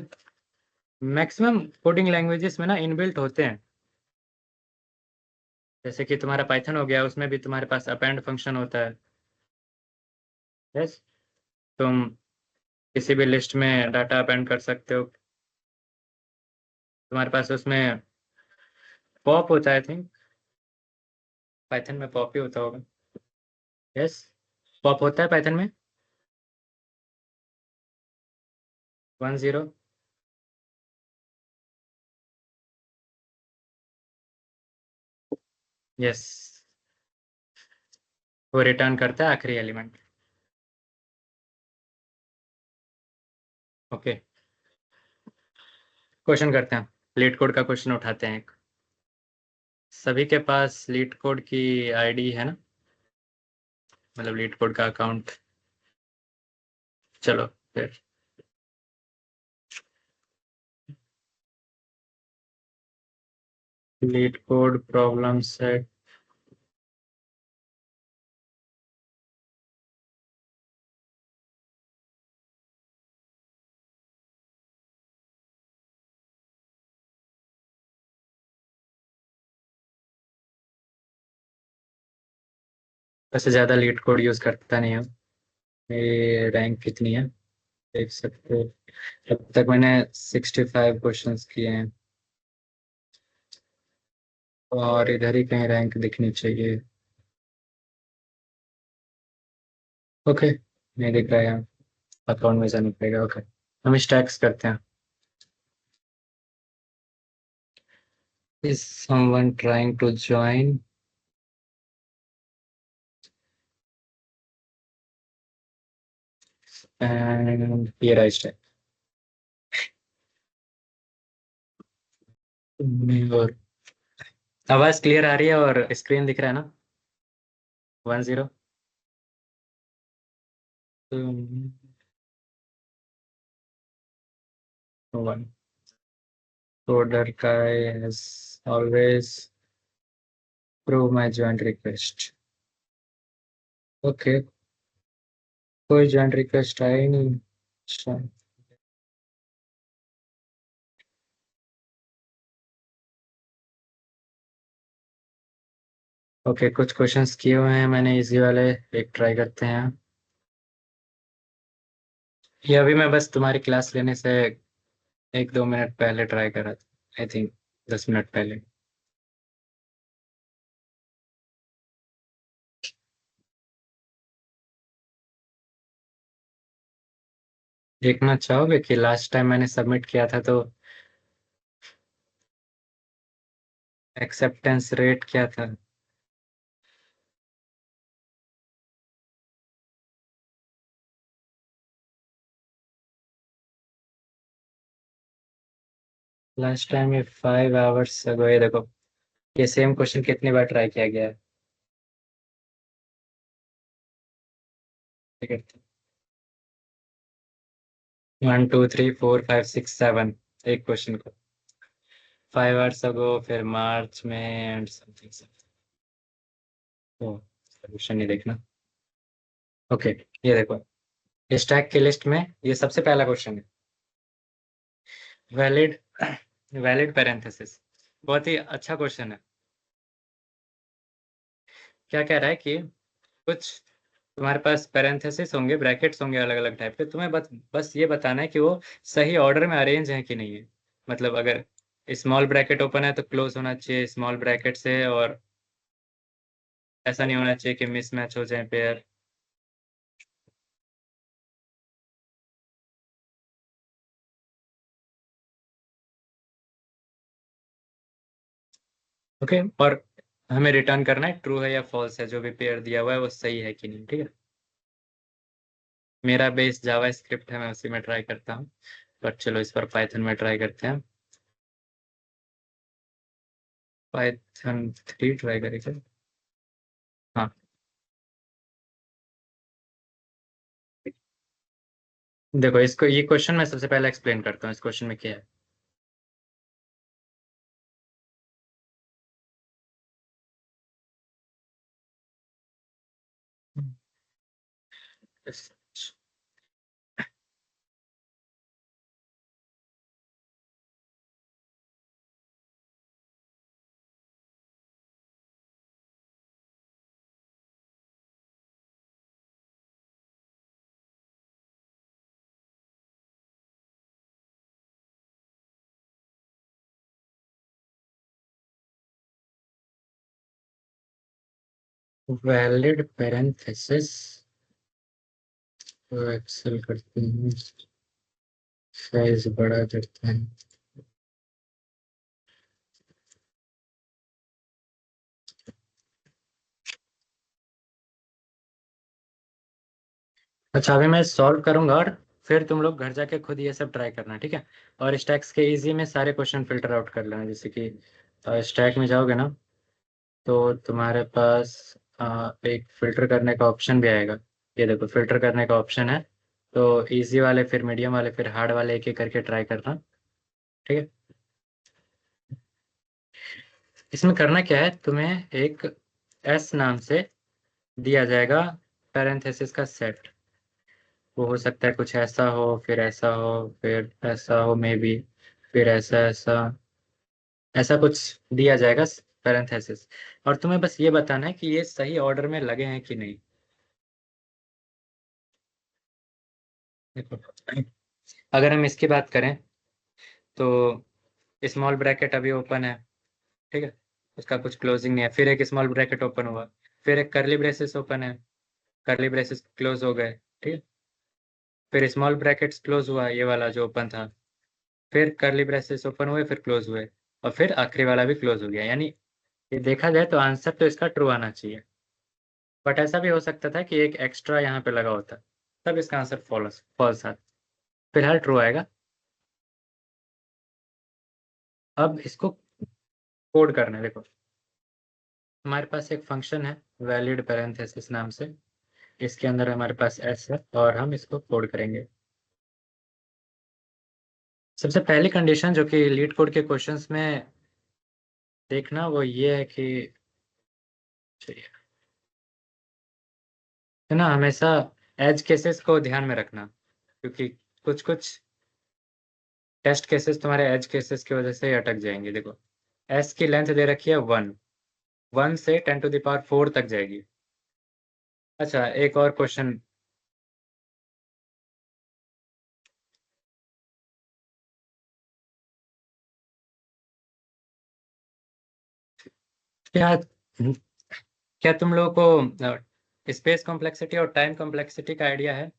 मैक्सिमम कोडिंग लैंग्वेजेस में ना इनबिल्ट होते हैं। जैसे कि तुम्हारा पाइथन हो गया, उसमें भी तुम्हारे पास अपेंड फंक्शन होता है। यस, तुम किसी भी लिस्ट में डाटा अपेंड कर सकते हो। तुम्हारे पास उसमें पॉप होता है, आई थिंक पाइथन में पॉप ही होता होगा। यस, पॉप होता है पाइथन में। 10। यस, वो रिटर्न करता है आखिरी एलिमेंट। ओके, क्वेश्चन करते हैं। लीड कोड का क्वेश्चन उठाते हैं एक। सभी के पास लीड कोड की आईडी है ना, मतलब लीड कोड का अकाउंट। चलो फिर, लीड कोड प्रॉब्लम सेट। वैसे ज़्यादा लीड कोड यूज़ करता नहीं हूँ। मेरी रैंक कितनी है देख सकते हो। अब तक मैंने 65 क्वेश्चंस किए हैं, और इधर ही कहीं रैंक दिखनी चाहिए। ओके, नहीं दिख रहा है यहाँ, अकाउंट में जाना पड़ेगा। ओके, हम स्टैक्स करते हैं। Is someone trying to join? And ये रहा स्टैक। और आवाज क्लियर आ रही है और स्क्रीन दिख रहा है ना? 10। One order guy has always prove my joint request. Okay, कोई joint request आया ही नहीं। अच्छा, ओके, कुछ क्वेश्चंस किए हुए हैं मैंने इजी वाले, एक ट्राई करते हैं। ये अभी मैं बस तुम्हारी क्लास लेने से 1-2 मिनट पहले ट्राई करा था, आई थिंक 10 मिनट पहले। देखना चाहोगे कि लास्ट टाइम मैंने सबमिट किया था तो एक्सेप्टेंस रेट क्या था? लास्ट टाइम ये 5 आवर्स अगो, ये देखो, ये सेम क्वेश्चन कितनी बार ट्राई किया गया है। ठीक है, 1 2 3 4 5 6 7, एक क्वेश्चन को 5 आवर्स अगो, फिर मार्च में एंड समथिंग समथिंग। ओ, सोल्यूशन नहीं देखना। ओके, ये देखो, स्टैक की लिस्ट में ये सबसे पहला क्वेश्चन है। वैलिड वैलिड पैरेंथेसिस, बहुत ही अच्छा क्वेश्चन है। क्या कह रहा है कि कुछ तुम्हारे पास पैरेंथेसिस होंगे, ब्रैकेट्स होंगे अलग अलग टाइप के, तुम्हें बस ये बताना है कि वो सही ऑर्डर में अरेंज है कि नहीं है। मतलब अगर स्मॉल ब्रैकेट ओपन है तो क्लोज होना चाहिए स्मॉल ब्रैकेट से, और ऐसा नहीं होना चाहिए कि मिसमैच हो जाए पेयर। ओके, और हमें रिटर्न करना है ट्रू है या फॉल्स है, जो भी पेयर दिया हुआ है वो सही है कि नहीं। ठीक है, मेरा बेस जावा स्क्रिप्ट है, मैं उसी में ट्राई करता हूँ, बट चलो इस पर पाइथन में ट्राई करते हैं। पाइथन 3 ट्राई करेंगे। हाँ, देखो इसको, ये क्वेश्चन मैं सबसे पहले एक्सप्लेन करता हूँ इस क्वेश्चन में क्या है। वैलिड पैरेंथेसिस तो एक्सेल करते हैं, साइज बड़ा करते हैं। अच्छा, अभी मैं सॉल्व करूंगा और फिर तुम लोग घर जाके खुद ये सब ट्राई करना, ठीक है। और स्टैक्स के इजी में सारे क्वेश्चन फिल्टर आउट कर लेना, जैसे कि स्टैक में जाओगे ना तो तुम्हारे पास एक फिल्टर करने का ऑप्शन भी आएगा। ये देखो, फिल्टर करने का ऑप्शन है, तो इजी वाले, फिर मीडियम वाले, फिर हार्ड वाले एक एक करके ट्राई करना। ठीक है, इसमें करना क्या है, तुम्हें एक एस नाम से दिया जाएगा पैरेंथेसिस का सेट। वो हो सकता है कुछ ऐसा हो, फिर ऐसा हो, फिर ऐसा हो मे बी, फिर ऐसा ऐसा, ऐसा कुछ दिया जाएगा पैरेंथेसिस। और तुम्हें बस ये बताना है कि ये सही ऑर्डर में लगे हैं कि नहीं। देखो, अगर हम इसकी बात करें तो स्मॉल ब्रैकेट अभी ओपन है, ठीक है, उसका कुछ क्लोजिंग नहीं है, फिर एक स्मॉल ब्रैकेट ओपन हुआ, फिर एक करली ब्रेसेस ओपन है, करली ब्रेसेस क्लोज हो गए, ठीक है, फिर स्मॉल ब्रैकेट्स क्लोज हुआ, ये वाला जो ओपन था, फिर करली ब्रेसेस ओपन हुए, फिर क्लोज हुए, और फिर आखिरी वाला भी क्लोज हो गया। यानी ये देखा जाए तो आंसर तो इसका ट्रू आना चाहिए, बट ऐसा भी हो सकता था कि एक एक्स्ट्रा यहाँ पे लगा होता, तब इसका आंसर फॉल्स फॉल्स आता। फिलहाल ट्रू आएगा। अब इसको कोड करना है, देखो हमारे पास एक फंक्शन है वैलिड पैरेंथेसिस नाम से, इसके अंदर हमारे पास एस है और हम इसको कोड करेंगे। सबसे पहली कंडीशन जो कि लीड कोड के क्वेश्चंस में देखना, वो ये है कि चाहिए, है ना, हमेशा एज केसेस को ध्यान में रखना, क्योंकि कुछ कुछ टेस्ट केसेस तुम्हारे एज केसेस की वजह से ही अटक जाएंगे। देखो, एस की लेंथ दे रखी है 1, 1 से 10⁴ तक जाएगी। अच्छा, एक और क्वेश्चन, क्या क्या तुम लोगों को स्पेस कॉम्प्लेक्सिटी और टाइम कॉम्प्लेक्सिटी का आइडिया है?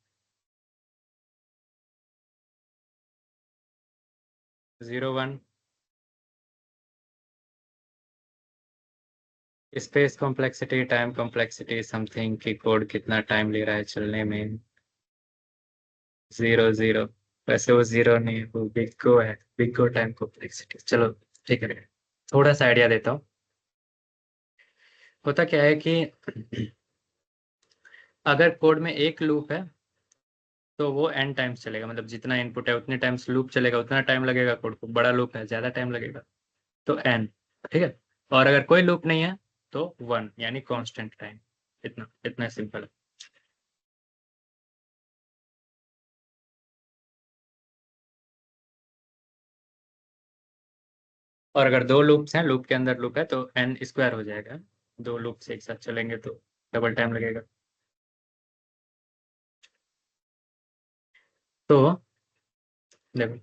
01 space complexity, time complexity, something की कोड कितना टाइम ले रहा है चलने में। 00 वैसे वो 0 नहीं है, वो बिग है, बिग टाइम कॉम्प्लेक्सिटी। चलो ठीक है, थोड़ा सा आइडिया देता हूँ। होता क्या है कि अगर कोड में एक लूप है तो वो n टाइम्स चलेगा, मतलब जितना इनपुट है उतने टाइम्स लूप चलेगा, उतना टाइम लगेगा कोड को। बड़ा लूप है ज्यादा टाइम लगेगा, तो n। ठीक है। और अगर कोई लूप नहीं है तो 1, यानी कांस्टेंट टाइम। इतना इतना सिंपल है। और अगर दो लूप्स हैं, लूप के अंदर लूप है, तो n स्क्वायर हो जाएगा। दो लूप से एक साथ चलेंगे तो डबल टाइम लगेगा। तो देखो,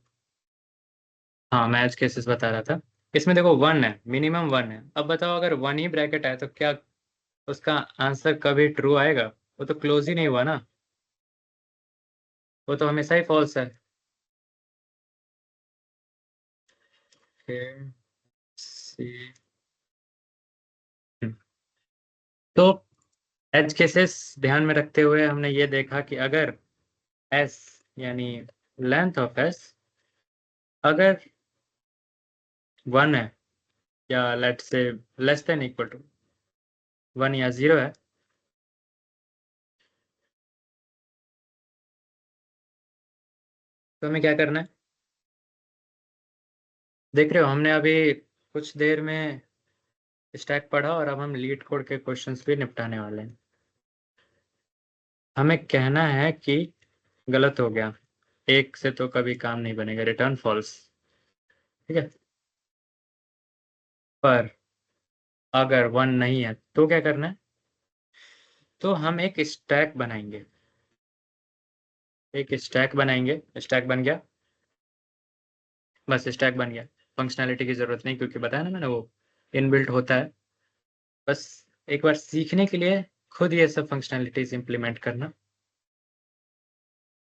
हाँ मैं एज केसेस बता रहा था। इसमें देखो 1 है, मिनिमम 1 है। अब बताओ अगर 1 ही ब्रैकेट है तो क्या उसका आंसर कभी ट्रू आएगा? वो तो क्लोज ही नहीं हुआ ना, वो तो हमेशा ही फॉल्स है। Okay, see. तो एज केसेस ध्यान में रखते हुए हमने ये देखा कि अगर एस, यानी लेंथ ऑफ एस, अगर 1 है, या लेट से लेस देन इक्वल टू 1 या 0 है, तो हमें क्या करना है? देख रहे हो, हमने अभी कुछ देर में स्टैक पढ़ा और अब हम लीड कोड के क्वेश्चंस भी निपटाने वाले हैं। हमें कहना है कि गलत हो गया, एक से तो कभी काम नहीं बनेगा, रिटर्न फॉल्स। ठीक है। पर अगर 1 नहीं है तो क्या करना है? तो हम एक स्टैक बनाएंगे, एक स्टैक बनाएंगे। स्टैक बन गया, बस स्टैक बन गया। फंक्शनैलिटी की जरूरत नहीं, क्योंकि बताया ना मैंने, वो इनबिल्ट होता है। बस एक बार सीखने के लिए खुद ये सब फंक्शनैलिटीज इंप्लीमेंट करना,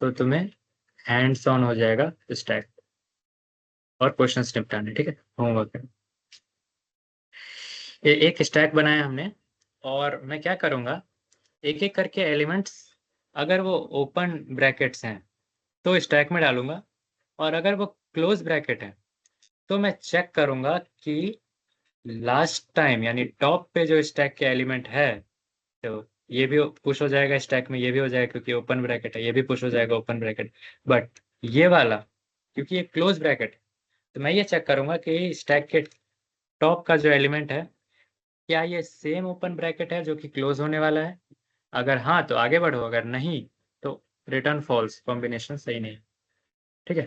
तो तुम्हें हैंड्स ऑन हो जाएगा स्टैक और क्वेश्चंस निपटाने। ठीक है, होमवर्क है। ये एक स्टैक बनाया हमने, और मैं क्या करूंगा, एक एक करके एलिमेंट्स, अगर वो ओपन ब्रैकेट्स हैं तो स्टैक में डालूंगा, और अगर वो क्लोज ब्रैकेट है तो मैं चेक करूंगा कि लास्ट टाइम, यानी टॉप पे जो स्टैक के एलिमेंट है, तो ये भी पुश हो जाएगा स्टैक में, ये भी हो जाएगा क्योंकि ओपन ब्रैकेट है, ये भी पुश हो जाएगा ओपन ब्रैकेट। बट ये वाला, क्योंकि ये क्लोज ब्रैकेट है, तो मैं ये चेक करूंगा कि स्टैक के टॉप का जो एलिमेंट है, क्या ये सेम ओपन ब्रैकेट है जो कि क्लोज होने वाला है। अगर हाँ तो आगे बढ़ो, अगर नहीं तो रिटर्न फॉल्स, कॉम्बिनेशन सही नहीं। ठीक है,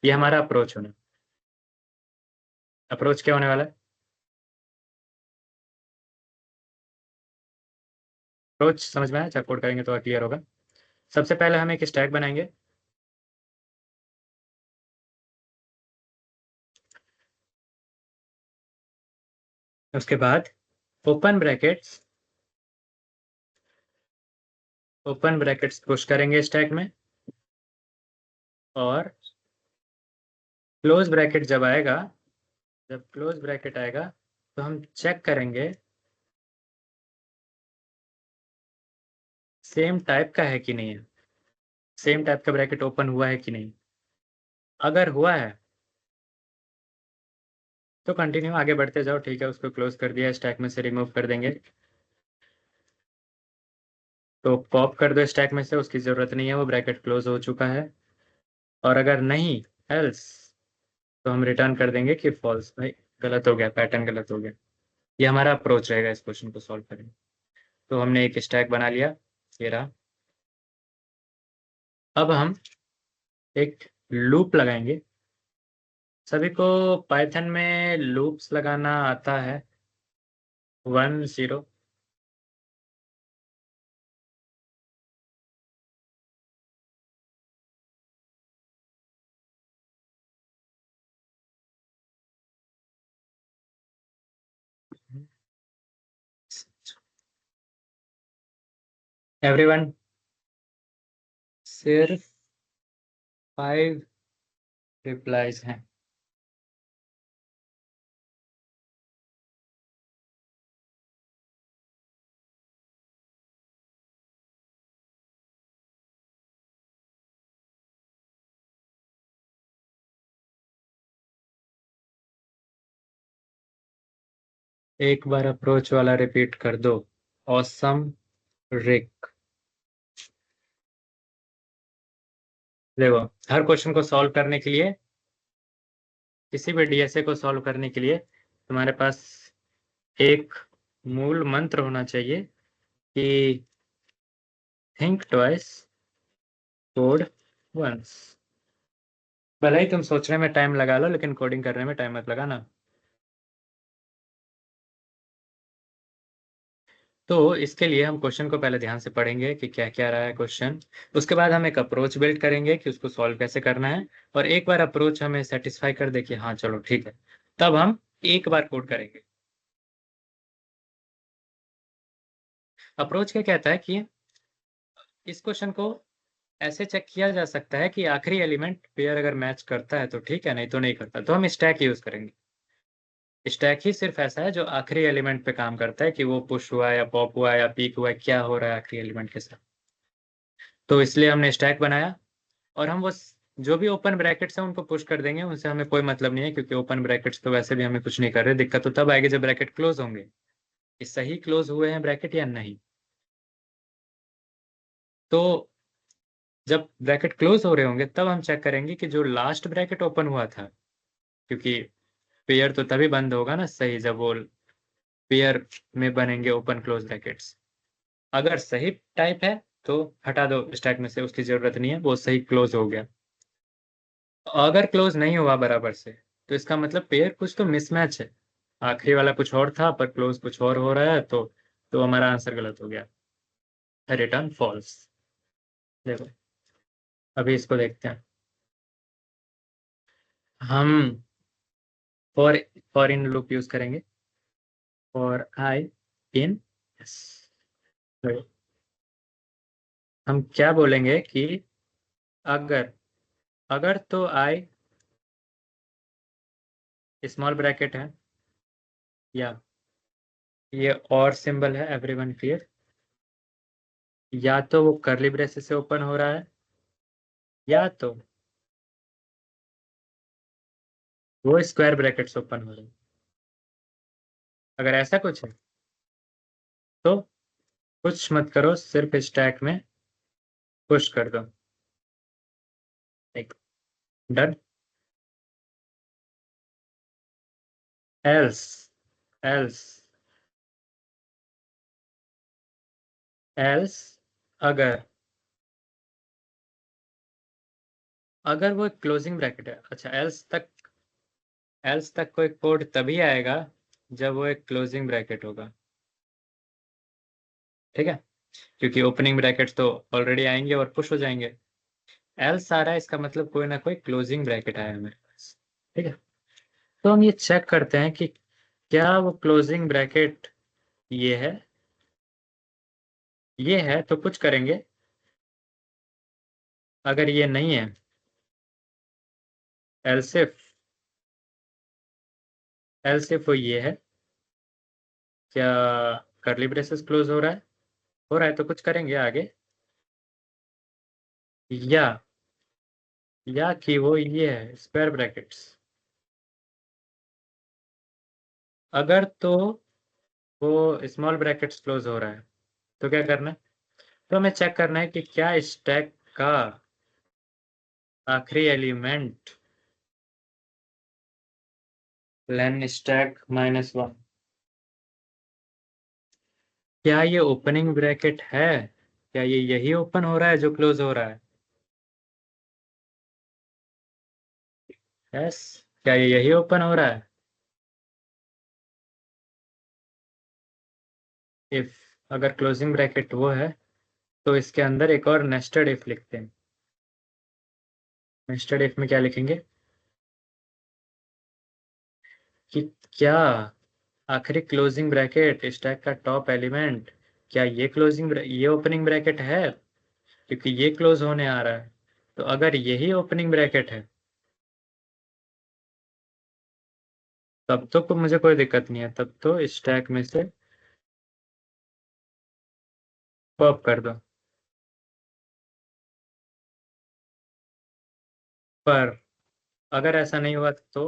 ये हमारा अप्रोच होना। अप्रोच क्या होने वाला है? अप्रोच समझ में आया? अच्छा, कोड करेंगे तो क्लियर होगा। सबसे पहले हम एक स्टैक बनाएंगे। उसके बाद open brackets, open brackets push करेंगे स्टैक में, और क्लोज ब्रैकेट जब आएगा, जब क्लोज ब्रैकेट आएगा तो हम चेक करेंगे सेम टाइप का है कि नहीं है, सेम टाइप का ब्रैकेट ओपन हुआ है कि नहीं। अगर हुआ है तो कंटिन्यू आगे बढ़ते जाओ। ठीक है, उसको क्लोज कर दिया, स्टैक में से रिमूव कर देंगे, तो पॉप कर दो स्टैक में से, उसकी ज़रूरत नहीं है, वो ब्रैकेट क्लोज हो चुका है। और अगर नहीं, एल्स, तो हम रिटर्न कर देंगे कि फॉल्स, भाई गलत हो गया, पैटर्न गलत हो गया। ये हमारा अप्रोच रहेगा इस क्वेश्चन को सॉल्व करने। तो हमने एक स्टैक बना लिया, ये रहा। अब हम एक लूप लगाएंगे। सभी को पाइथन में लूप्स लगाना आता है? 10। एवरीवन, सिर्फ 5 रिप्लाईज हैं। एक बार अप्रोच वाला रिपीट कर दो। ऑसम रिक। देखो, हर क्वेश्चन को सॉल्व करने के लिए, किसी भी डीएसए को सॉल्व करने के लिए तुम्हारे पास एक मूल मंत्र होना चाहिए कि थिंक ट्वाइस, कोड वंस। भले ही तुम सोचने में टाइम लगा लो, लेकिन कोडिंग करने में टाइम मत लगाना। तो इसके लिए हम क्वेश्चन को पहले ध्यान से पढ़ेंगे कि क्या क्या रहा है क्वेश्चन। उसके बाद हम एक अप्रोच बिल्ड करेंगे कि उसको सॉल्व कैसे करना है। और एक बार अप्रोच हमें सेटिस्फाई कर दे कि हाँ चलो ठीक है, तब हम एक बार कोड करेंगे। अप्रोच क्या कहता है कि इस क्वेश्चन को ऐसे चेक किया जा सकता है कि आखिरी एलिमेंट पेयर अगर मैच करता है तो ठीक है, नहीं तो नहीं करता, तो हम स्टैक यूज करेंगे। स्टैक ही सिर्फ ऐसा है जो आखिरी एलिमेंट पे काम करता है कि वो पुश हुआ या पॉप हुआ या पीक हुआ, क्या हो रहा है आखिरी एलिमेंट के साथ। तो इसलिए हमने स्टैक बनाया। और हम वो जो भी ओपन ब्रैकेट्स हैं उनको पुश कर देंगे, उनसे हमें कोई मतलब नहीं है, क्योंकि ओपन ब्रैकेट्स तो वैसे भी हमें कुछ नहीं कर रहे। दिक्कत तो तब आएगी जब ब्रैकेट क्लोज होंगे, कि सही क्लोज हुए हैं ब्रैकेट या नहीं। तो जब ब्रैकेट क्लोज हो रहे होंगे तब हम चेक करेंगे कि जो लास्ट ब्रैकेट ओपन हुआ था, क्योंकि पेयर तो तभी बंद होगा ना सही, जब वो पेयर में बनेंगे ओपन क्लोज ब्रैकेट्स। अगर सही टाइप है तो हटा दो स्टैक में से, उसकी जरूरत नहीं है, वो सही क्लोज हो गया। अगर क्लोज नहीं हुआ बराबर से, तो इसका मतलब पेयर कुछ तो मिसमैच है। आखिरी वाला कुछ और था पर क्लोज कुछ और हो रहा है, तो हमारा आंसर गलत हो गया। Return false. देखो, अभी इसको देखते हैं। हम for for in loop use करेंगे। For I in S. हम क्या बोलेंगे कि अगर अगर तो आई स्मॉल ब्रैकेट है, या ये और सिंबल है एवरीवन क्लियर, या तो वो करली ब्रेसेस से ओपन हो रहा है, या तो वो स्क्वायर ब्रैकेट्स ओपन हो रहे हैं। अगर ऐसा कुछ है तो कुछ मत करो, सिर्फ स्टैक में पुश कर दो। एक डन। एल्स एल्स एल्स अगर अगर वो क्लोजिंग ब्रैकेट है, अच्छा, एल्स तक कोई कोड तभी आएगा जब वो एक क्लोजिंग ब्रैकेट होगा। ठीक है, क्योंकि ओपनिंग ब्रैकेट्स तो ऑलरेडी आएंगे और पुश हो जाएंगे। एल्स आ रहा है, इसका मतलब कोई ना कोई क्लोजिंग ब्रैकेट आया है मेरे पास। ठीक है, तो हम ये चेक करते हैं कि क्या वो क्लोजिंग ब्रैकेट ये है। ये है तो कुछ करेंगे, अगर ये नहीं है, एल्सिफ एल्सिफ वो ये है, क्या करली ब्रेसेस क्लोज हो रहा है? हो रहा है तो कुछ करेंगे आगे, या कि वो ये है स्क्वायर ब्रैकेट्स। अगर तो वो स्मॉल ब्रैकेट्स क्लोज हो रहा है, तो क्या करना है? तो हमें चेक करना है कि क्या स्टैक का आखिरी एलिमेंट लेन स्टैक -1, क्या ये ओपनिंग ब्रैकेट है? क्या ये यही ओपन हो रहा है जो क्लोज हो रहा है? यस, क्या ये यही ओपन हो रहा है? इफ अगर क्लोजिंग ब्रैकेट वो है, तो इसके अंदर एक और नेस्टेड इफ लिखते हैं। नेस्टेड इफ में क्या लिखेंगे कि क्या आखिरी क्लोजिंग ब्रैकेट स्टैक का टॉप एलिमेंट, क्या ये ओपनिंग ब्रैकेट है? क्योंकि ये क्लोज होने आ रहा है, तो अगर यही ओपनिंग ब्रैकेट है तब तो मुझे कोई दिक्कत नहीं है, तब तो स्टैक में से पॉप कर दो। पर अगर ऐसा नहीं हुआ तो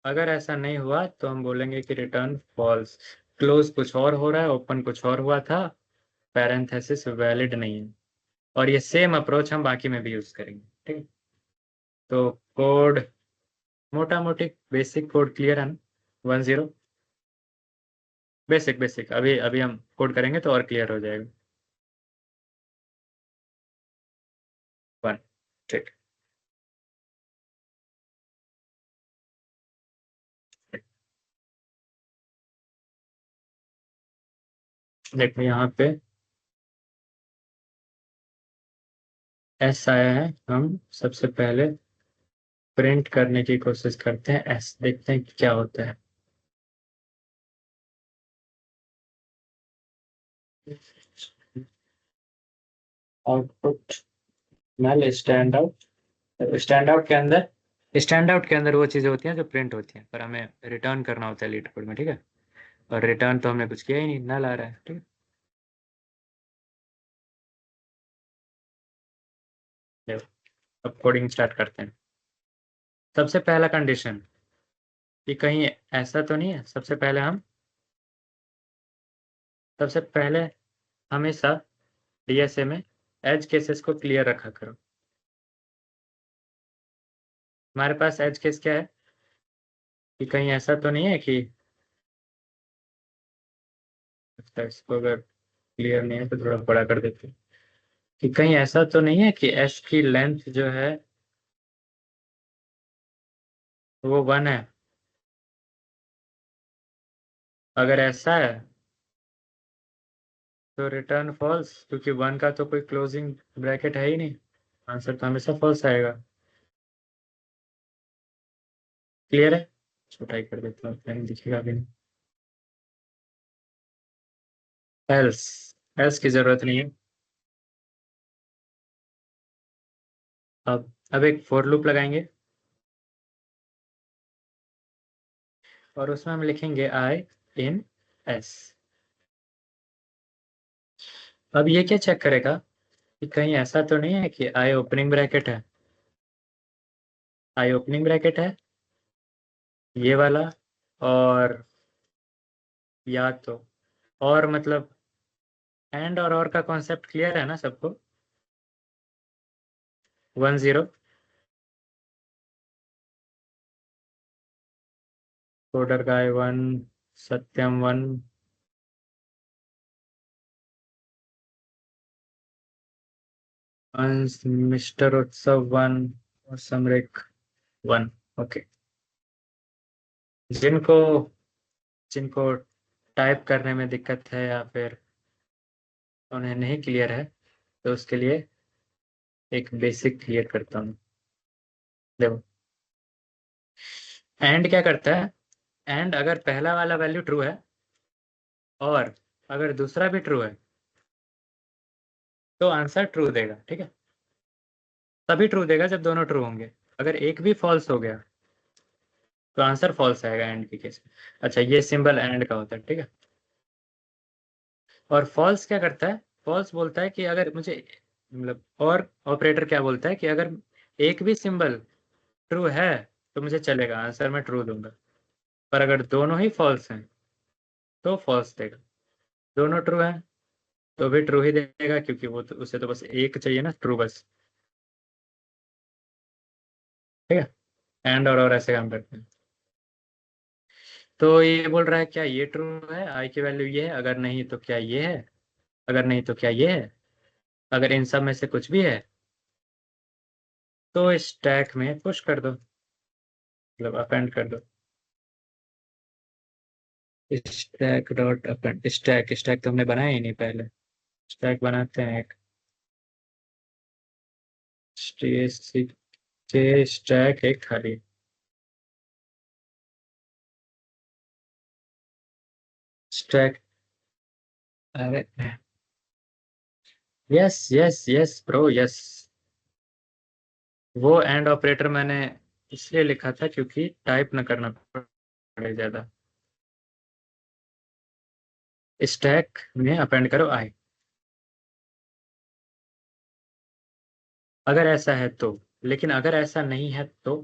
अगर ऐसा नहीं हुआ तो हम बोलेंगे कि रिटर्न फॉल्स। क्लोज कुछ और हो रहा है, ओपन कुछ और हुआ था, पैरेंथेसिस वैलिड नहीं है। और ये सेम अप्रोच हम बाकी में भी यूज करेंगे, ठीक है। तो कोड, मोटा मोटी बेसिक कोड क्लियर है ना? 10, बेसिक बेसिक, अभी अभी हम कोड करेंगे तो और क्लियर हो जाएगा। 1, ठीक। देखो यहाँ पे एस आया है, हम सबसे पहले प्रिंट करने की कोशिश करते हैं एस, देखते हैं कि क्या होता है। आउटपुट नल स्टैंड आउट। स्टैंड आउट के अंदर वो चीजें होती हैं जो प्रिंट होती हैं, पर हमें रिटर्न करना होता है लीड कोड में, ठीक है। और रिटर्न तो हमने कुछ किया ही नहीं, नल आ रहा है, ठीक है। देखो, अब कोडिंग स्टार्ट करते हैं। सबसे पहला कंडीशन कि कहीं ऐसा तो नहीं है, सबसे पहले हमेशा डीएसए में एज केसेस को क्लियर रखा करो। हमारे पास एज केस क्या है कि कहीं ऐसा तो नहीं है कि, इसको अगर क्लियर नहीं है तो थोड़ा बड़ा कर देते हैं, कि कहीं ऐसा तो नहीं है कि एस की लेंथ जो है वो 1 है। अगर ऐसा है तो रिटर्न फॉल्स, क्योंकि 1 का तो कोई क्लोजिंग ब्रैकेट है ही नहीं, आंसर तो हमेशा फॉल्स आएगा। क्लियर है? छोटा ही कर देता हूँ, नहीं दिखेगा भी नहीं। एल्स, एल्स की जरूरत नहीं है। अब एक फॉर लूप लगाएंगे और उसमें हम लिखेंगे आई इन एस। अब ये क्या चेक करेगा कि कहीं ऐसा तो नहीं है कि आई ओपनिंग ब्रैकेट है, आई ओपनिंग ब्रैकेट है ये वाला, और या तो, और मतलब एंड और का कॉन्सेप्ट क्लियर है ना सबको? 10, कोडर गाय 1, सत्यम 1, अंश मिस्टर उत्सव 1 और समरेख 1। ओके। जिनको जिनको टाइप करने में दिक्कत है या फिर उन्हें नहीं क्लियर है, तो उसके लिए एक बेसिक क्लियर करता हूँ। देखो, एंड क्या करता है, एंड अगर पहला वाला वैल्यू ट्रू है और अगर दूसरा भी ट्रू है तो आंसर ट्रू देगा, ठीक है। तभी ट्रू देगा जब दोनों ट्रू होंगे। अगर एक भी फॉल्स हो गया तो आंसर फॉल्स आएगा एंड के केस में। अच्छा, ये सिंबल एंड का होता है, ठीक है। और फॉल्स क्या करता है, फॉल्स बोलता है कि अगर मुझे, मतलब, और ऑपरेटर क्या बोलता है कि अगर एक भी सिंबल ट्रू है तो मुझे चलेगा, आंसर मैं ट्रू दूंगा। पर अगर दोनों ही फॉल्स हैं तो फॉल्स देगा। दोनों ट्रू हैं तो भी ट्रू ही देगा, क्योंकि वो तो उसे तो बस एक चाहिए ना, ट्रू बस, ठीक है। एंड और ऐसे काम करते हैं। तो ये बोल रहा है क्या ये ट्रू है, आई की वैल्यू ये है, अगर नहीं तो क्या ये है, अगर नहीं तो क्या ये है, अगर इन सब में से कुछ भी है तो स्टैक में पुश कर दो, मतलब अपेंड कर दो। Stack dot append, stack, stack तो हमने बनाया ही नहीं पहले। स्टैक बनाते हैं एक, के स्टैक एक खाली। स्टैक, अरे yes yes yes bro, yes. वो एंड ऑपरेटर मैंने इसलिए लिखा था क्योंकि टाइप न करना पड़े ज्यादा। स्टैक में अपेंड करो आई, अगर ऐसा है तो। लेकिन अगर ऐसा नहीं है तो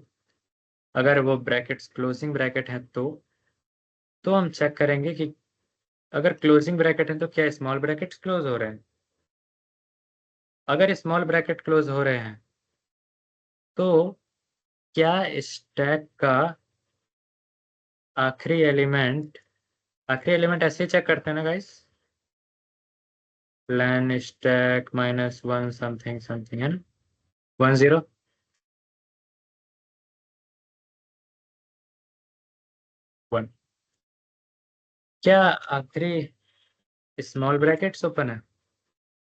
अगर वो ब्रैकेट्स क्लोजिंग ब्रैकेट है तो हम चेक करेंगे कि अगर क्लोजिंग ब्रैकेट है तो क्या स्मॉल ब्रैकेट्स क्लोज हो रहे हैं। अगर स्मॉल ब्रैकेट क्लोज हो रहे हैं तो क्या स्टैक का आखिरी एलिमेंट ऐसे ही चेक करते हैं ना guys, len stack -1 something something है ना, 10 1। क्या आखिरी स्मॉल ब्रैकेट्स ओपन है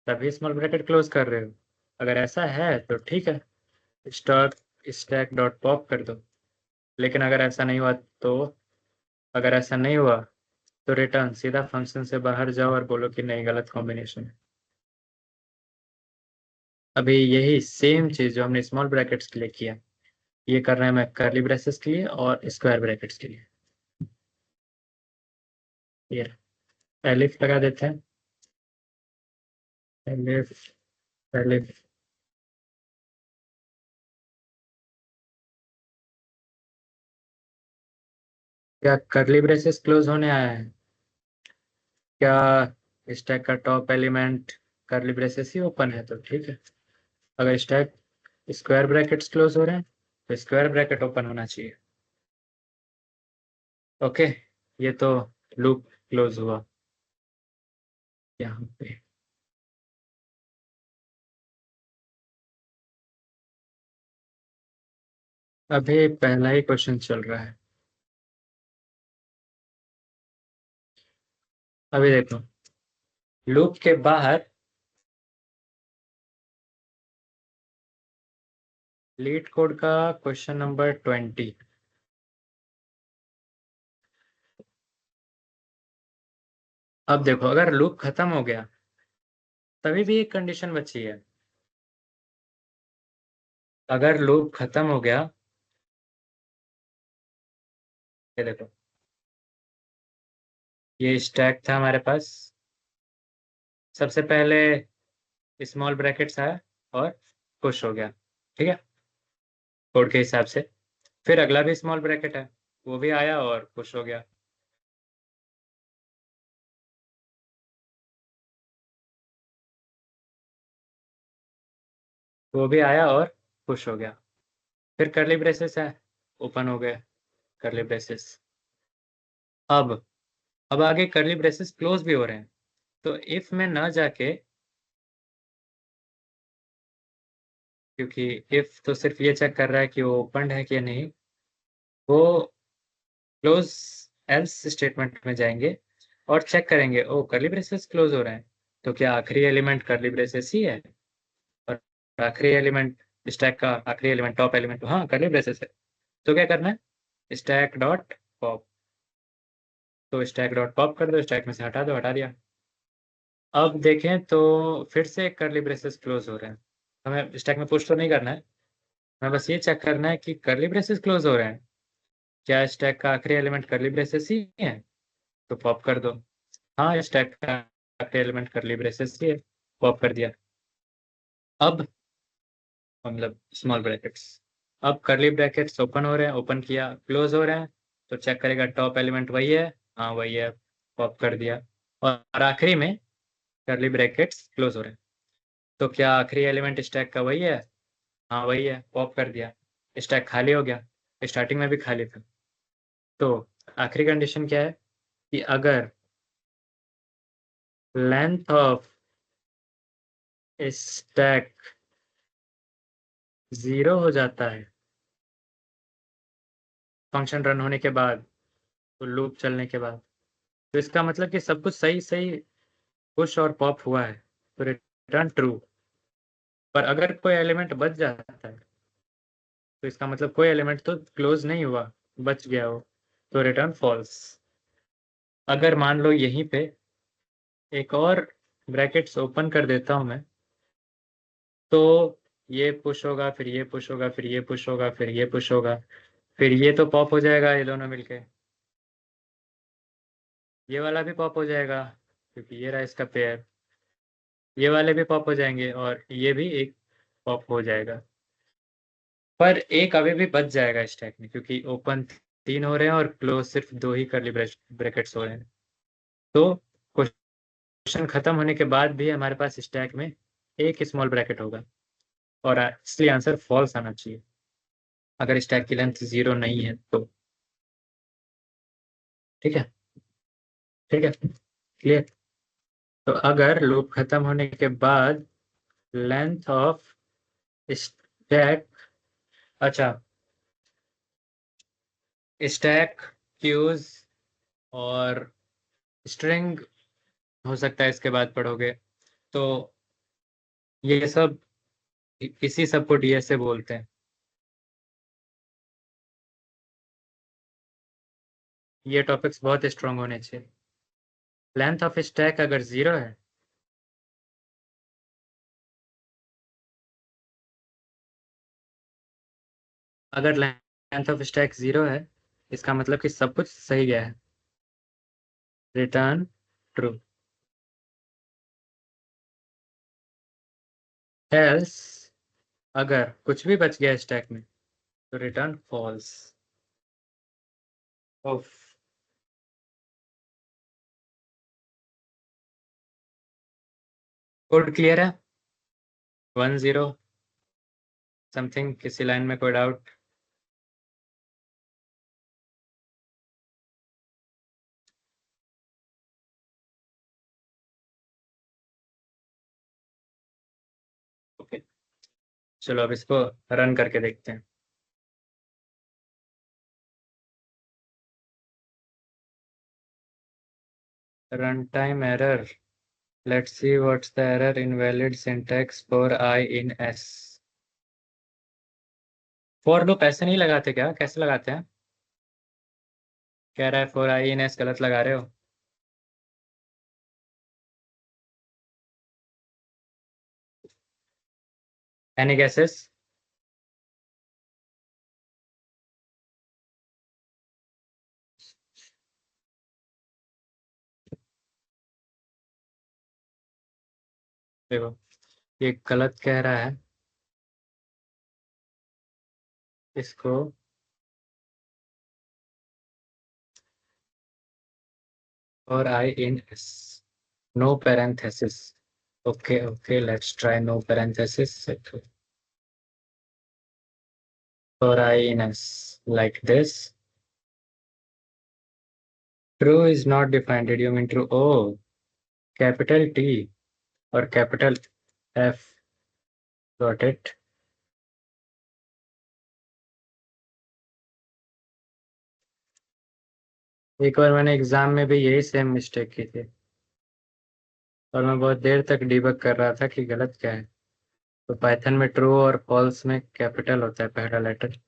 तभी स्मॉल ब्रैकेट क्लोज कर रहे हो? अगर ऐसा है तो ठीक है, स्टॉक स्टैक डॉट पॉप कर दो। लेकिन अगर ऐसा नहीं हुआ तो रिटर्न सीधा फंक्शन से बाहर जाओ और बोलो कि नहीं, गलत कॉम्बिनेशन है। अभी यही सेम चीज जो हमने स्मॉल ब्रैकेट्स के लिए किया, ये कर रहे हैं मैं कर्ली ब्रेसेस के लिए और स्क्वायर ब्रैकेट्स के लिए। ये एलिफ लगा देते हैं, एलिफ एलिफ। क्या कर्ली ब्रेसेस क्लोज होने आया है? क्या स्टैक का टॉप एलिमेंट कर्ली ब्रेसेस ही ओपन है तो ठीक है। अगर स्टैक स्क्वायर ब्रैकेट्स क्लोज हो रहे हैं तो स्क्वायर ब्रैकेट ओपन होना चाहिए। ओके, ये तो लूप क्लोज हुआ यहाँ पे। अभी पहला ही क्वेश्चन चल रहा है। अभी देखो, लूप के बाहर लीड कोड का क्वेश्चन नंबर 20। अब देखो, अगर लूप खत्म हो गया तभी भी एक कंडीशन बची है। अगर लूप खत्म हो गया, ये देखो, ये स्टैक था हमारे पास, सबसे पहले स्मॉल ब्रैकेट्स आया और पुश हो गया, ठीक है, कोड के हिसाब से। फिर अगला भी स्मॉल ब्रैकेट है, वो भी आया और पुश हो गया। वो भी आया और पुश हो गया। फिर करली ब्रेसेस है, ओपन हो गए करली ब्रेसेस। अब अब आगे करली ब्रेसेस क्लोज भी हो रहे हैं, तो इफ में ना जाके, क्योंकि इफ तो सिर्फ ये चेक कर रहा है कि वो ओपन है कि नहीं, वो क्लोज एल्स स्टेटमेंट में जाएंगे और चेक करेंगे, ओ करली ब्रेसेस क्लोज हो रहे हैं, तो क्या आखिरी एलिमेंट करली ब्रेसेस ही है? और आखिरी एलिमेंट स्टैक का आखिरी एलिमेंट टॉप एलिमेंट हाँ करली ब्रेसेस है, तो क्या करना है, स्टैक डॉट पॉप। तो स्टैक डॉट पॉप कर दो, स्टैक में से हटा दो, हटा दिया। अब देखें तो फिर से करली ब्रेसेस क्लोज हो रहे हैं। हमें स्टैक में पुश तो नहीं करना है, हमें बस ये चेक करना है कि करली ब्रेसेस क्लोज हो रहे हैं, क्या स्टैक का आखिरी एलिमेंट करली ब्रेसेस ही है, तो पॉप कर दो। हाँ, स्टैक का आखिरी एलिमेंट करली ब्रेसेस ही है, पॉप कर दिया। अब मतलब स्मॉल ब्रैकेट्स, अब करली ब्रैकेट्स ओपन हो रहे हैं, ओपन किया, क्लोज हो रहे हैं, तो चेक करेगा टॉप एलिमेंट वही है, हाँ वही है, पॉप कर दिया। और आखिरी में करली ब्रैकेट्स क्लोज हो रहे हैं, तो क्या आखिरी एलिमेंट स्टैक का वही है, हाँ वही है, पॉप कर दिया। स्टैक खाली हो गया, स्टार्टिंग में भी खाली था। तो आखिरी कंडीशन क्या है कि अगर लेंथ ऑफ स्टैक 0 हो जाता है फंक्शन रन होने के बाद, तो लूप चलने के बाद, तो इसका मतलब कि सब कुछ सही सही पुश और पॉप हुआ है, तो रिटर्न ट्रू। पर अगर कोई एलिमेंट बच जाता है तो इसका मतलब कोई एलिमेंट तो क्लोज नहीं हुआ, बच गया हो, तो रिटर्न फॉल्स। अगर मान लो यहीं पे एक और ब्रैकेट्स ओपन कर देता हूं मैं, तो ये पुश होगा, फिर ये पुश होगा, फिर ये पुश होगा, फिर ये पुश होगा, फिर ये तो पॉप हो जाएगा, ये दोनों मिलके, ये वाला भी पॉप हो जाएगा क्योंकि ये रहा इसका पेयर, ये वाले भी पॉप हो जाएंगे और ये भी एक पॉप हो जाएगा। पर एक अभी भी बच जाएगा स्टैक में, क्योंकि ओपन 3 हो रहे हैं और क्लोज सिर्फ 2 ही करली ब्रैकेट्स हो रहे हैं। तो क्वेश्चन खत्म होने के बाद भी हमारे पास स्टैक में एक स्मॉल ब्रैकेट होगा, और इसलिए आंसर फॉल्स आना चाहिए अगर स्टैक की लेंथ 0 नहीं है तो। ठीक है, ठीक है, क्लियर। तो अगर लूप खत्म होने के बाद लेंथ ऑफ स्टैक, अच्छा, स्टैक, क्यूज और स्ट्रिंग हो सकता है इसके बाद पढ़ोगे, तो ये सब, इसी सब को डीएसए बोलते हैं। ये टॉपिक्स बहुत स्ट्रांग होने चाहिए। लेंथ ऑफ स्टैक अगर 0 है, अगर लेंथ ऑफ स्टैक 0 है, इसका मतलब कि सब कुछ सही गया है, रिटर्न ट्रू। एल्स अगर कुछ भी बच गया स्टैक में तो return false. Of code clear है? 10 समथिंग, किसी लाइन में कोई डाउट? ओके, चलो अब इसको रन करके देखते हैं। Run time error, let's see what's the error, invalid syntax for I in S. For loop ऐसे नहीं लगाते क्या, कैसे लगाते हैं? कह रहा है फॉर आई इन एस गलत लगा रहे हो। Any guesses? देखो, ये गलत कह रहा है, इसको और I in S, no parenthesis. Okay okay, let's try no parenthesis for I in S like this. True is not defined. Did you mean true? Oh, capital T or capital F. Got it. एक बार मैंने एग्जाम में भी यही सेम मिस्टेक की थी, और मैं बहुत देर तक डिबग कर रहा था कि गलत क्या है। तो पाइथन में ट्रू और फॉल्स में कैपिटल होता है पहला letter.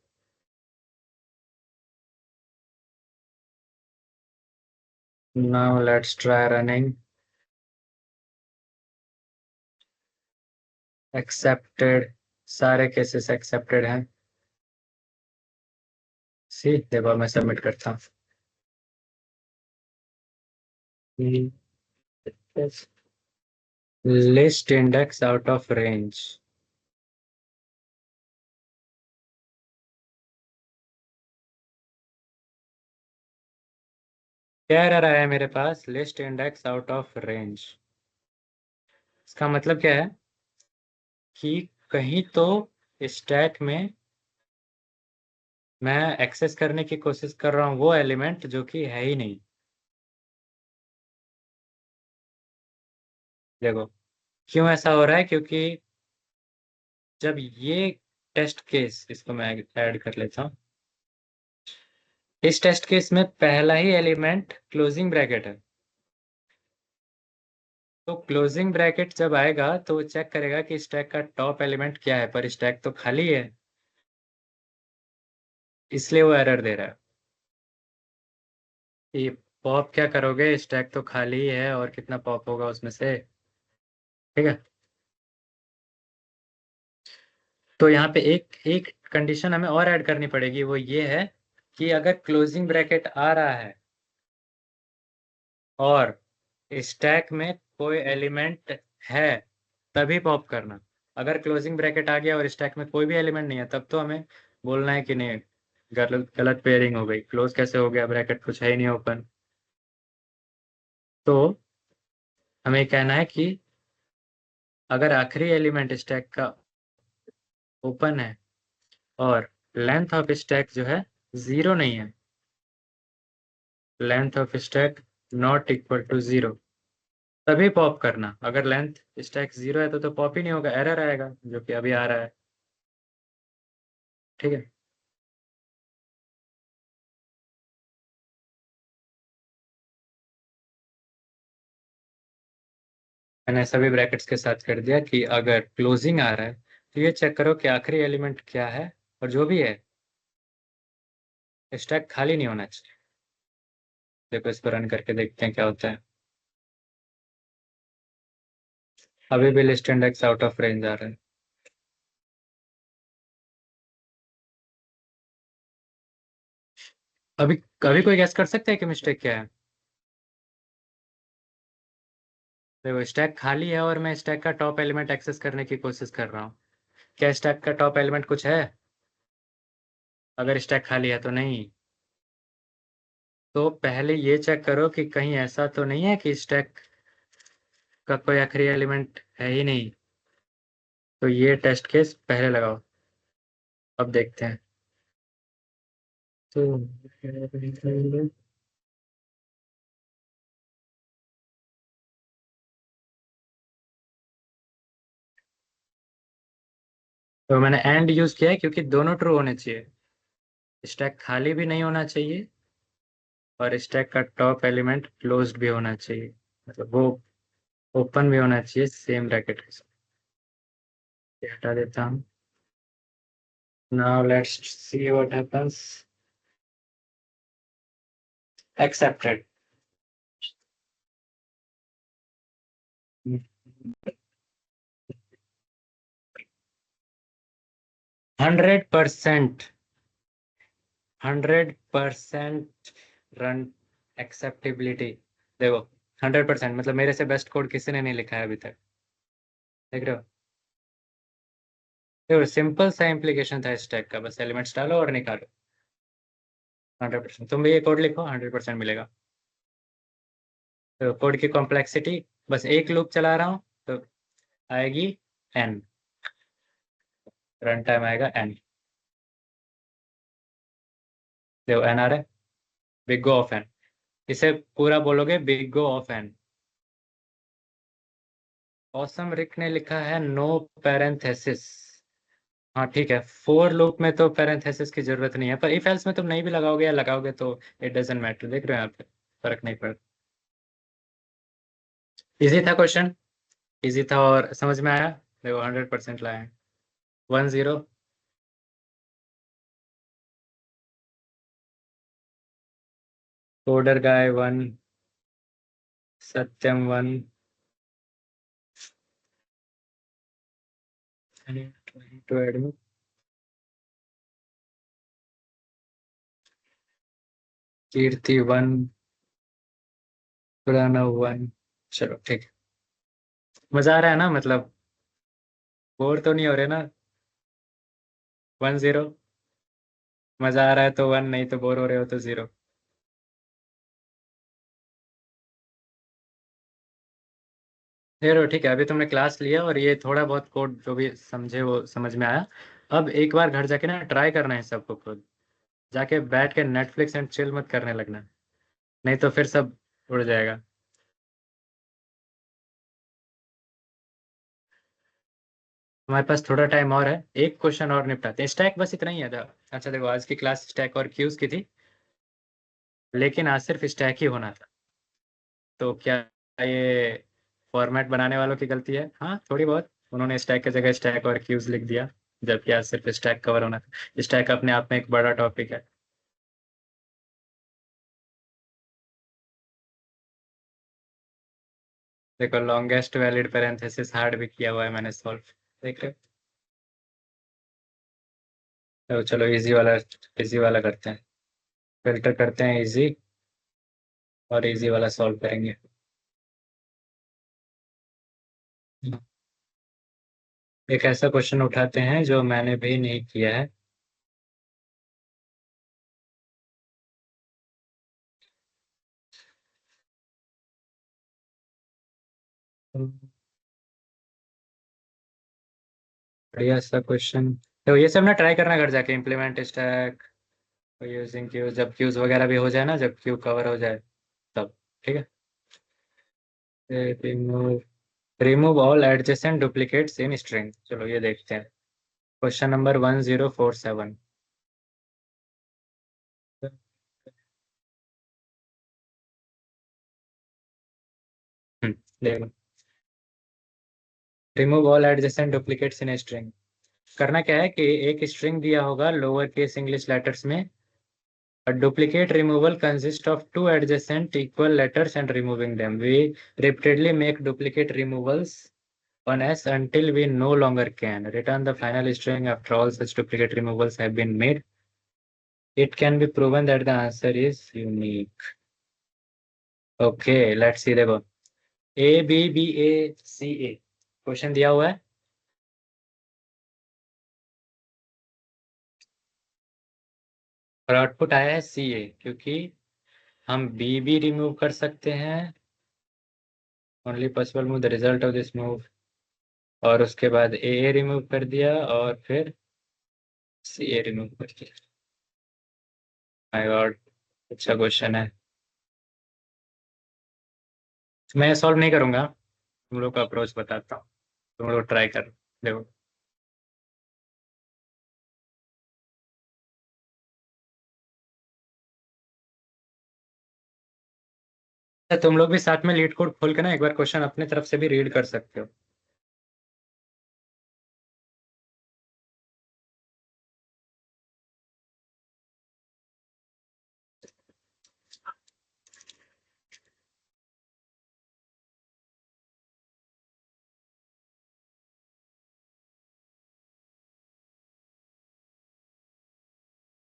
Now let's try running. Accepted, सारे केसेस एक्सेप्टेड हैं। सी देखो, मैं सबमिट करता हूँ। List index out of range. क्या एरर आया है मेरे पास? List index out of range. इसका मतलब क्या है कि कहीं तो स्टैक में मैं एक्सेस करने की कोशिश कर रहा हूँ वो एलिमेंट जो कि है ही नहीं। देखो, क्यों ऐसा हो रहा है, क्योंकि जब ये टेस्ट केस, इसको मैं ऐड कर लेता हूँ। इस टेस्ट केस में पहला ही एलिमेंट क्लोजिंग ब्रैकेट है, तो क्लोजिंग ब्रैकेट जब आएगा तो वो चेक करेगा कि स्टैक का टॉप एलिमेंट क्या है, पर स्टैक तो खाली है, इसलिए वो एरर दे रहा है कि पॉप क्या करोगे, स्टैक तो खाली ही है और कितना पॉप होगा उसमें से। ठीक है, तो यहाँ पे एक एक कंडीशन हमें और ऐड करनी पड़ेगी, वो ये है कि अगर क्लोजिंग ब्रैकेट आ रहा है और स्टैक में कोई एलिमेंट है, तभी पॉप करना। अगर क्लोजिंग ब्रैकेट आ गया और स्टैक में कोई भी एलिमेंट नहीं है तब तो हमें बोलना है कि नहीं, गलत गलत पेयरिंग हो गई। क्लोज कैसे हो गया, ब्रैकेट कुछ है ही नहीं ओपन। तो हमें कहना है कि अगर आखिरी एलिमेंट स्टैक का ओपन है और लेंथ ऑफ स्टैक जो है 0 नहीं है, length of stack not equal to 0, तभी पॉप करना। अगर लेंथ स्टैक 0 है तो पॉप ही नहीं होगा, एरर आएगा, जो कि अभी आ रहा है। ठीक है, मैंने सभी ब्रैकेट्स के साथ कर दिया कि अगर क्लोजिंग आ रहा है तो ये चेक करो कि आखिरी एलिमेंट क्या है, और जो भी है स्टैक खाली नहीं होना चाहिए। देखो इसको रन करके देखते हैं क्या होता है। अभी भी list index out of range आ रहा है। अभी कभी कोई गैस कर सकता है कि मिस्टेक क्या है? देखो स्टैक खाली है और मैं स्टैक का टॉप एलिमेंट एक्सेस करने की कोशिश कर रहा हूँ। क्या स्टैक का टॉप एलिमेंट कुछ है? अगर स्टैक खाली है तो नहीं। तो पहले ये चेक करो कि कहीं ऐसा तो नहीं है कि स्टैक का कोई आखिरी एलिमेंट है ही नहीं। तो ये टेस्ट केस पहले लगाओ, अब देखते हैं। तो तो मैंने एंड यूज किया है क्योंकि दोनों ट्रू होने चाहिए। स्टैक खाली भी नहीं होना चाहिए और स्टैक का टॉप एलिमेंट क्लोज्ड भी होना चाहिए, मतलब वो ओपन भी होना चाहिए सेम ब्रैकेट के साथ। ये हटा देता हूँ। Now let's see what happens. Accepted. 100%, 100% run acceptability. देखो 100% मतलब मेरे से बेस्ट कोड किसी ने नहीं लिखा है अभी तक। देख रहे हो? देखो सिंपल सा इम्प्लीकेशन था स्टैक का, बस एलिमेंट्स डालो और निकालो। 100%। तुम भी ये कोड लिखो, 100% मिलेगा। तो कोड की कॉम्प्लेक्सिटी, बस एक लूप चला रहा हूँ तो आएगी n, रन टाइम आएगा n। देखो n आ रहा है, बिग गो ऑफ n। इसे पूरा बोलोगे big O of n। Awesome Rick ने लिखा है नो पैरेंथेसिस। हाँ ठीक है, फोर लूप में तो पैरेंथेसिस की जरूरत नहीं है, पर इफ एल्स में तुम नहीं भी लगाओगे या लगाओगे तो इट डजेंट मैटर। देख रहे हो यहाँ पे, फर्क नहीं पड़ता। इजी था क्वेश्चन, इजी था और समझ में आया। देखो 100% लाए। 1-0। Coder guy 1, Satyam 1, two admin Kirti 1, पुराना 1। चलो ठीक है, मजा आ रहा है ना, मतलब बोर तो नहीं हो रहे ना? 1-0। मजा आ रहा है तो 1, नहीं तो बोर हो रहे हो तो 0। चलो ठीक है, अभी तुमने क्लास लिया और ये थोड़ा बहुत कोड जो भी समझे वो समझ में आया। अब एक बार घर जाके ना ट्राई करना है सबको खुद, जाके बैठ के नेटफ्लिक्स एंड चिल मत करने लगना, नहीं तो फिर सब उड़ जाएगा। हमारे पास थोड़ा टाइम और है, एक क्वेश्चन और निपटाते हैं। स्टैक बस इतना ही है था। अच्छा देखो, आज की क्लास स्टैक और क्यूज की थी, लेकिन आज सिर्फ स्टैक ही होना था। तो क्या ये फॉर्मेट बनाने वालों की गलती है? हाँ थोड़ी बहुत, उन्होंने स्टैक की जगह स्टैक और क्यूज लिख दिया, जबकि आज सिर्फ स्टैक कवर होना था। स्टैक अपने आप में एक बड़ा टॉपिक है। देखो लॉन्गेस्ट वैलिड पैरेंथेसिस हार्ड भी किया हुआ है मैंने सॉल्व। देख रहे हो? तो चलो इजी वाला करते हैं। फिल्टर करते हैं इजी, और इजी वाला सॉल्व करेंगे। एक ऐसा क्वेश्चन उठाते हैं जो मैंने भी नहीं किया है। बढ़िया सा क्वेश्चन। तो ये सब ना ट्राई करना घर जाके, इम्प्लीमेंट स्टैक यूजिंग क्यूज, जब क्यूज वगैरह भी हो जाए ना, जब क्यू कवर हो जाए तब। ठीक है। Remove remove all adjacent duplicates in string, चलो ये देखते हैं। Question number 1047। देखो, remove all adjacent duplicates in string. करना क्या है कि एक स्ट्रिंग दिया होगा लोअर केस इंग्लिश लेटर्स में। A duplicate removal consists of two adjacent equal letters and removing them. We repeatedly make duplicate removals on S until we no longer can. Return the final string after all such duplicate removals have been made. It can be proven that the answer is unique. Okay, let's see. देखो, A B B A C A question दिया हुआ है और आउटपुट आया है सी ए, क्योंकि हम बी भी रिमूव कर सकते हैं। Only possible move the result of this move, और उसके बाद ए रिमूव कर दिया और फिर सी ए रिमूव कर दिया। माय गॉड, अच्छा क्वेश्चन है। मैं सॉल्व नहीं करूंगा, तुम लोग का अप्रोच बताता हूँ, तुम लोग ट्राई करो। देखो, तुम लोग भी साथ में लीड कोड खोल के ना एक बार क्वेश्चन अपने तरफ से भी रीड कर सकते हो।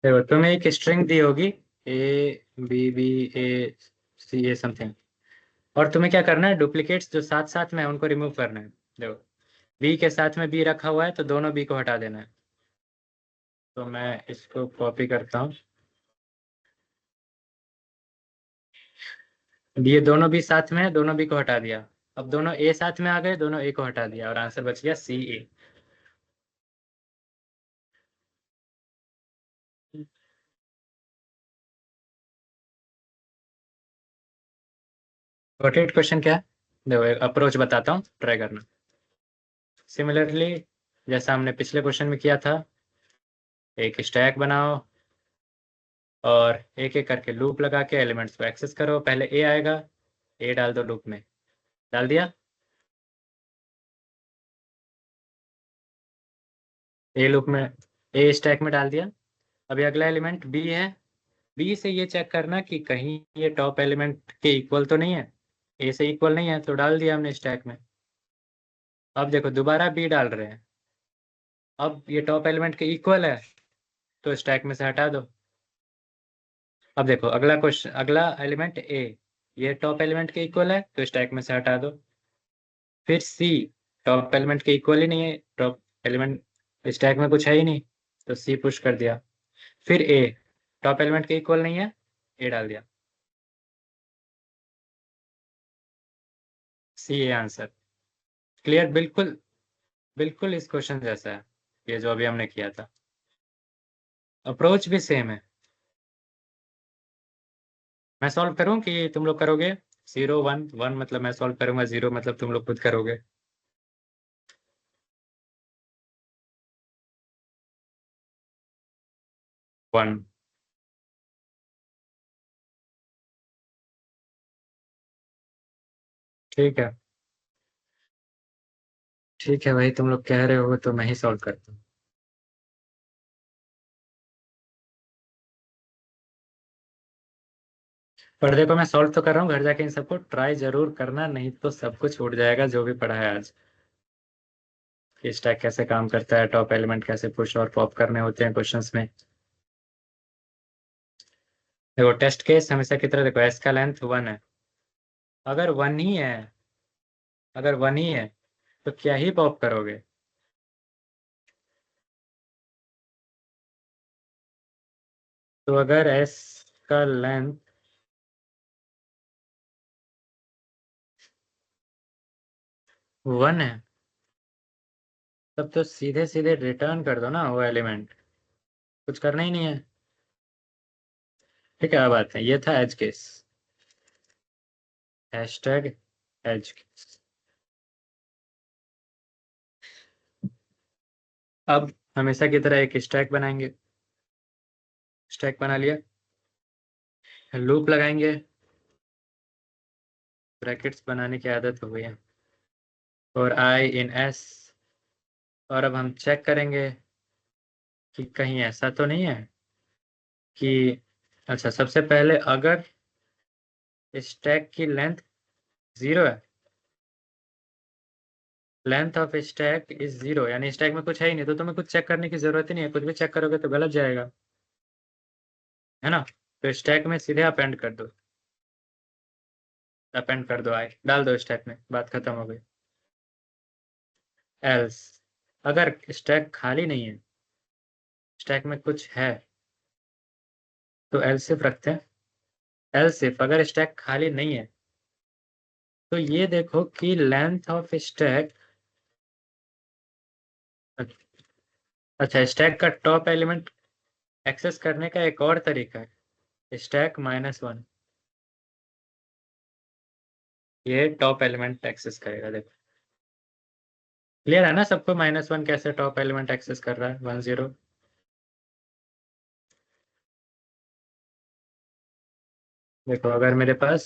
देखो, तुम्हें एक स्ट्रिंग दी होगी A B B A C A something, और तुम्हें क्या करना है, डुप्लीकेट्स जो साथ साथ में है उनको रिमूव करना है। देखो, बी के साथ में बी रखा हुआ है तो दोनों बी को हटा देना है। तो मैं इसको कॉपी करता हूँ। ये दोनों बी साथ में है, दोनों बी को हटा दिया। अब दोनों ए साथ में आ गए, दोनों ए को हटा दिया और आंसर बच गया सी ए। रोटेट क्वेश्चन क्या है, देखो अप्रोच बताता हूँ, ट्राई करना। सिमिलरली, जैसा हमने पिछले क्वेश्चन में किया था, एक स्टैक बनाओ और एक एक करके लूप लगा के एलिमेंट्स को एक्सेस करो। पहले ए आएगा, ए डाल दो लूप में। डाल दिया, ए लूप में, ए स्टैक में डाल दिया। अभी अगला एलिमेंट बी है, बी से ये चेक करना कि कहीं ये टॉप एलिमेंट के इक्वल तो नहीं है। ए से इक्वल नहीं है तो डाल दिया हमने स्टैक में। अब देखो, दोबारा बी डाल रहे हैं, अब ये टॉप एलिमेंट के इक्वल है तो स्टैक में से हटा दो। अब देखो, अगला क्वेश्चन, अगला एलिमेंट ए, ये टॉप एलिमेंट के इक्वल है तो स्टैक में से हटा दो। फिर सी, टॉप एलिमेंट के इक्वल ही नहीं है, टॉप एलिमेंट स्टैक में कुछ है ही नहीं तो सी पुश कर दिया। फिर ए, टॉप एलिमेंट के इक्वल नहीं है, ए डाल दिया। सी ए आंसर। क्लियर, बिल्कुल। बिल्कुल इस क्वेश्चन जैसा है ये जो अभी हमने किया था, अप्रोच भी सेम है। मैं सॉल्व करूं कि तुम लोग करोगे? 0 1 1 मतलब मैं सॉल्व करूंगा, 0 मतलब तुम लोग खुद करोगे। 1। ठीक है, ठीक है भाई, तुम लोग कह रहे हो तो मैं ही सॉल्व करता हूँ। पर देखो, मैं सॉल्व तो कर रहा हूँ, घर जाके इन सबको ट्राई जरूर करना, नहीं तो सब कुछ छूट जाएगा जो भी पढ़ा है आज। कि स्टैक कैसे काम करता है, टॉप एलिमेंट कैसे पुश और पॉप करने होते हैं क्वेश्चंस में। देखो, टेस्ट केस हमेशा की तरह, देखो एस का लेंथ 1 है। अगर 1 ही है, अगर 1 ही है तो क्या ही पॉप करोगे। तो अगर s का लेंथ वन है तब तो सीधे सीधे रिटर्न कर दो ना वो एलिमेंट, कुछ करना ही नहीं है। ठीक है, अब आते हैं, ये था edge case, hashtag edge case. अब हमेशा की तरह एक स्टैक बनाएंगे, स्टैक बना लिया, लूप लगाएंगे, ब्रैकेट्स बनाने की आदत हो गई है, और आई इन एस। और अब हम चेक करेंगे कि कहीं ऐसा तो नहीं है कि, अच्छा सबसे पहले अगर स्टैक की लेंथ 0 है, लेंथ ऑफ स्टैक इज 0, यानी स्टैक में कुछ है ही नहीं, तो तुम्हें कुछ चेक करने की जरूरत ही नहीं है, कुछ भी चेक करोगे तो गलत जाएगा, है ना। तो स्टैक में सीधे अपेंड कर दो, अपेंड कर दो, आई डाल दो स्टैक में, बात खत्म हो गई। एल्स, अगर स्टैक खाली नहीं है, स्टैक में कुछ है, तो एल्स सिर्फ रखते हैं। एल्स सिर्फ अगर स्टैक खाली नहीं है तो ये देखो कि लेंथ ऑफ स्टैक, अच्छा स्टैक का टॉप एलिमेंट एक्सेस करने का एक और तरीका है, स्टैक -1। ये टॉप एलिमेंट एक्सेस करेगा, देखो क्लियर है ना सबको, -1 कैसे टॉप एलिमेंट एक्सेस कर रहा है, 10। देखो अगर मेरे पास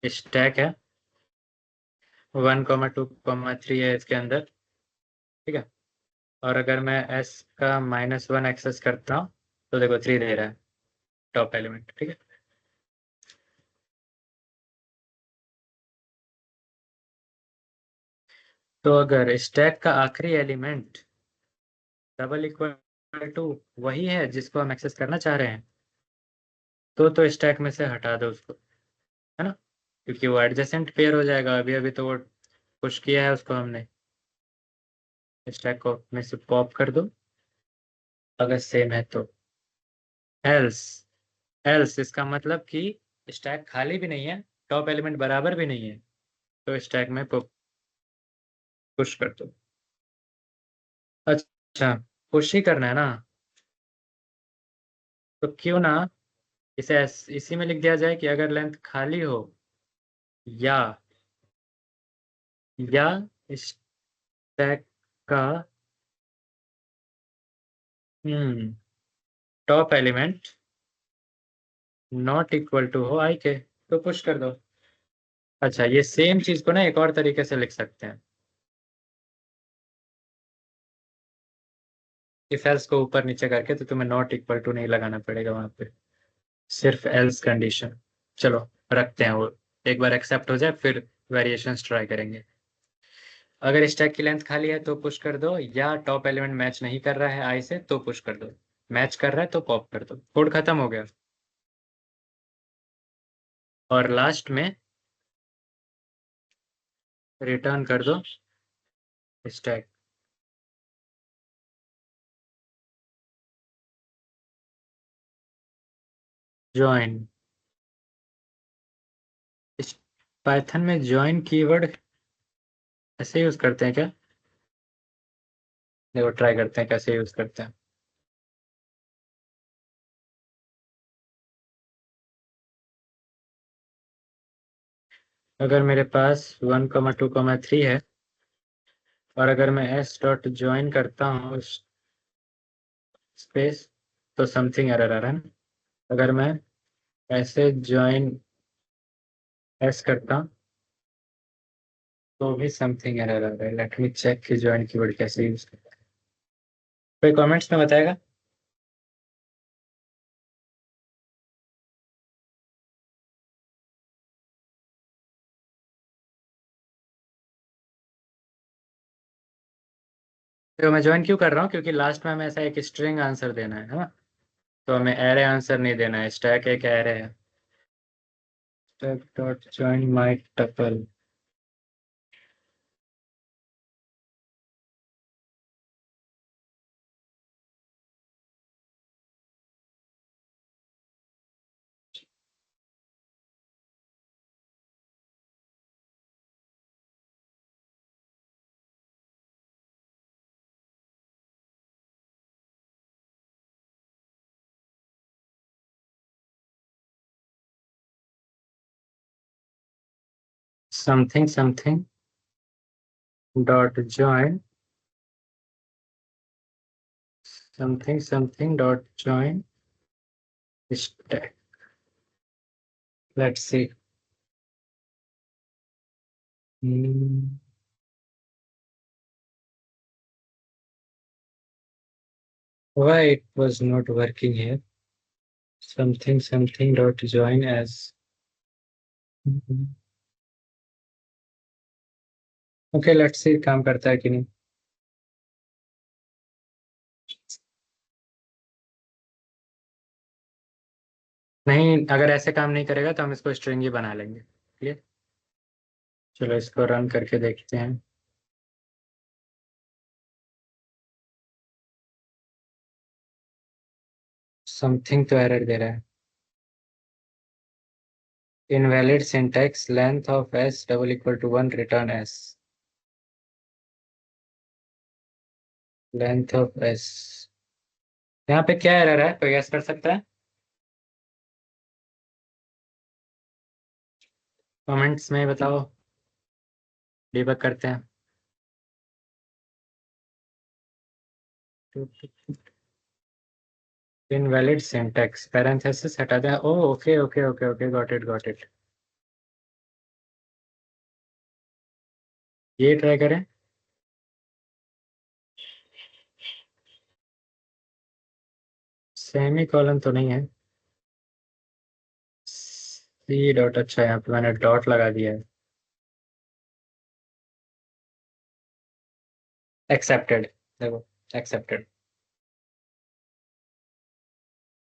स्टैक है 1,2,3 है इसके अंदर, ठीक है, और अगर मैं एस का -1 एक्सेस करता हूँ तो देखो 3 दे रहा है टॉप एलिमेंट, ठीक है। तो अगर स्टैक का आखिरी एलिमेंट डबल इक्वल टू वही है जिसको हम एक्सेस करना चाह रहे हैं, तो स्टैक में से हटा दो उसको, है ना, क्योंकि वो एडजेसेंट पेयर हो जाएगा, अभी अभी तो वो पुश किया है उसको हमने, स्टैक को में से पॉप कर दो अगर सेम है तो। एल्स, एल्स इसका मतलब कि स्टैक खाली भी नहीं है, टॉप एलिमेंट बराबर भी नहीं है, तो स्टैक में पुश कर दो। अच्छा, पुश ही करना है ना, तो क्यों ना इसे इसी में लिख दिया जाए कि अगर लेंथ खाली हो या या स्टैक का top element not equal to हो आई के, तो पुश कर दो। अच्छा, ये सेम चीज को ना एक और तरीके से लिख सकते हैं, इफ एल्स को ऊपर नीचे करके, तो तुम्हें नॉट इक्वल टू नहीं लगाना पड़ेगा वहां पे, सिर्फ एल्स कंडीशन। चलो रखते हैं वो, एक बार एक्सेप्ट हो जाए फिर वेरिएशंस ट्राई करेंगे। अगर स्टैक की लेंथ खाली है तो पुश कर दो, या टॉप एलिमेंट मैच नहीं कर रहा है आई से तो पुश कर दो, मैच कर रहा है तो पॉप कर दो, कोड खत्म हो गया। और लास्ट में रिटर्न कर दो स्टैक ज्वाइन। इस पाइथन में ज्वाइन कीवर्ड ऐसे यूज करते हैं क्या, देखो ट्राई करते हैं कैसे यूज करते हैं। अगर मेरे पास 1,2,3 है और अगर मैं एस डॉट ज्वाइन करता हूँ स्पेस, तो समथिंग एरर आ रहा है ना। अगर मैं ऐसे ज्वाइन एस करता हूँ तो भी समथिंग एरर आ रहा है, लेट मी चेक कि ज्वाइन कीवर्ड कैसे यूज करते हैं, कोई कमेंट्स में बताएगा। तो मैं ज्वाइन क्यों कर रहा हूँ, क्योंकि लास्ट में हमें ऐसा एक स्ट्रिंग आंसर देना है ना, तो हमें एरे आंसर नहीं देना है, स्टैक एक एरे है। Stack dot join my tuple, something dot join something dot join stack. Let's see. Why it was not working here? Something dot join as. Okay, let's see काम करता है कि नहीं. नहीं, अगर ऐसे काम नहीं करेगा तो हम इसको स्ट्रिंग ही बना लेंगे. ठीक है, चलो इसको रन करके देखते हैं. समथिंग तो एरर दे रहा है. Invalid syntax length of S double equal to 1 return S. Length of S, यहाँ पे क्या एरर है, कोई गैस कर सकता है? कमेंट्स में बताओ, डिबग करते हैं. इनवैलिड सिंटैक्स पैरेंथेसिस हटा दें. Oh okay okay okay okay, got it got it. ये ट्राई करें. सेमी कॉलन तो नहीं है. सी डॉट, अच्छा यहाँ पे मैंने डॉट लगा दिया है. एक्सेप्टेड. देखो, एक्सेप्टेड.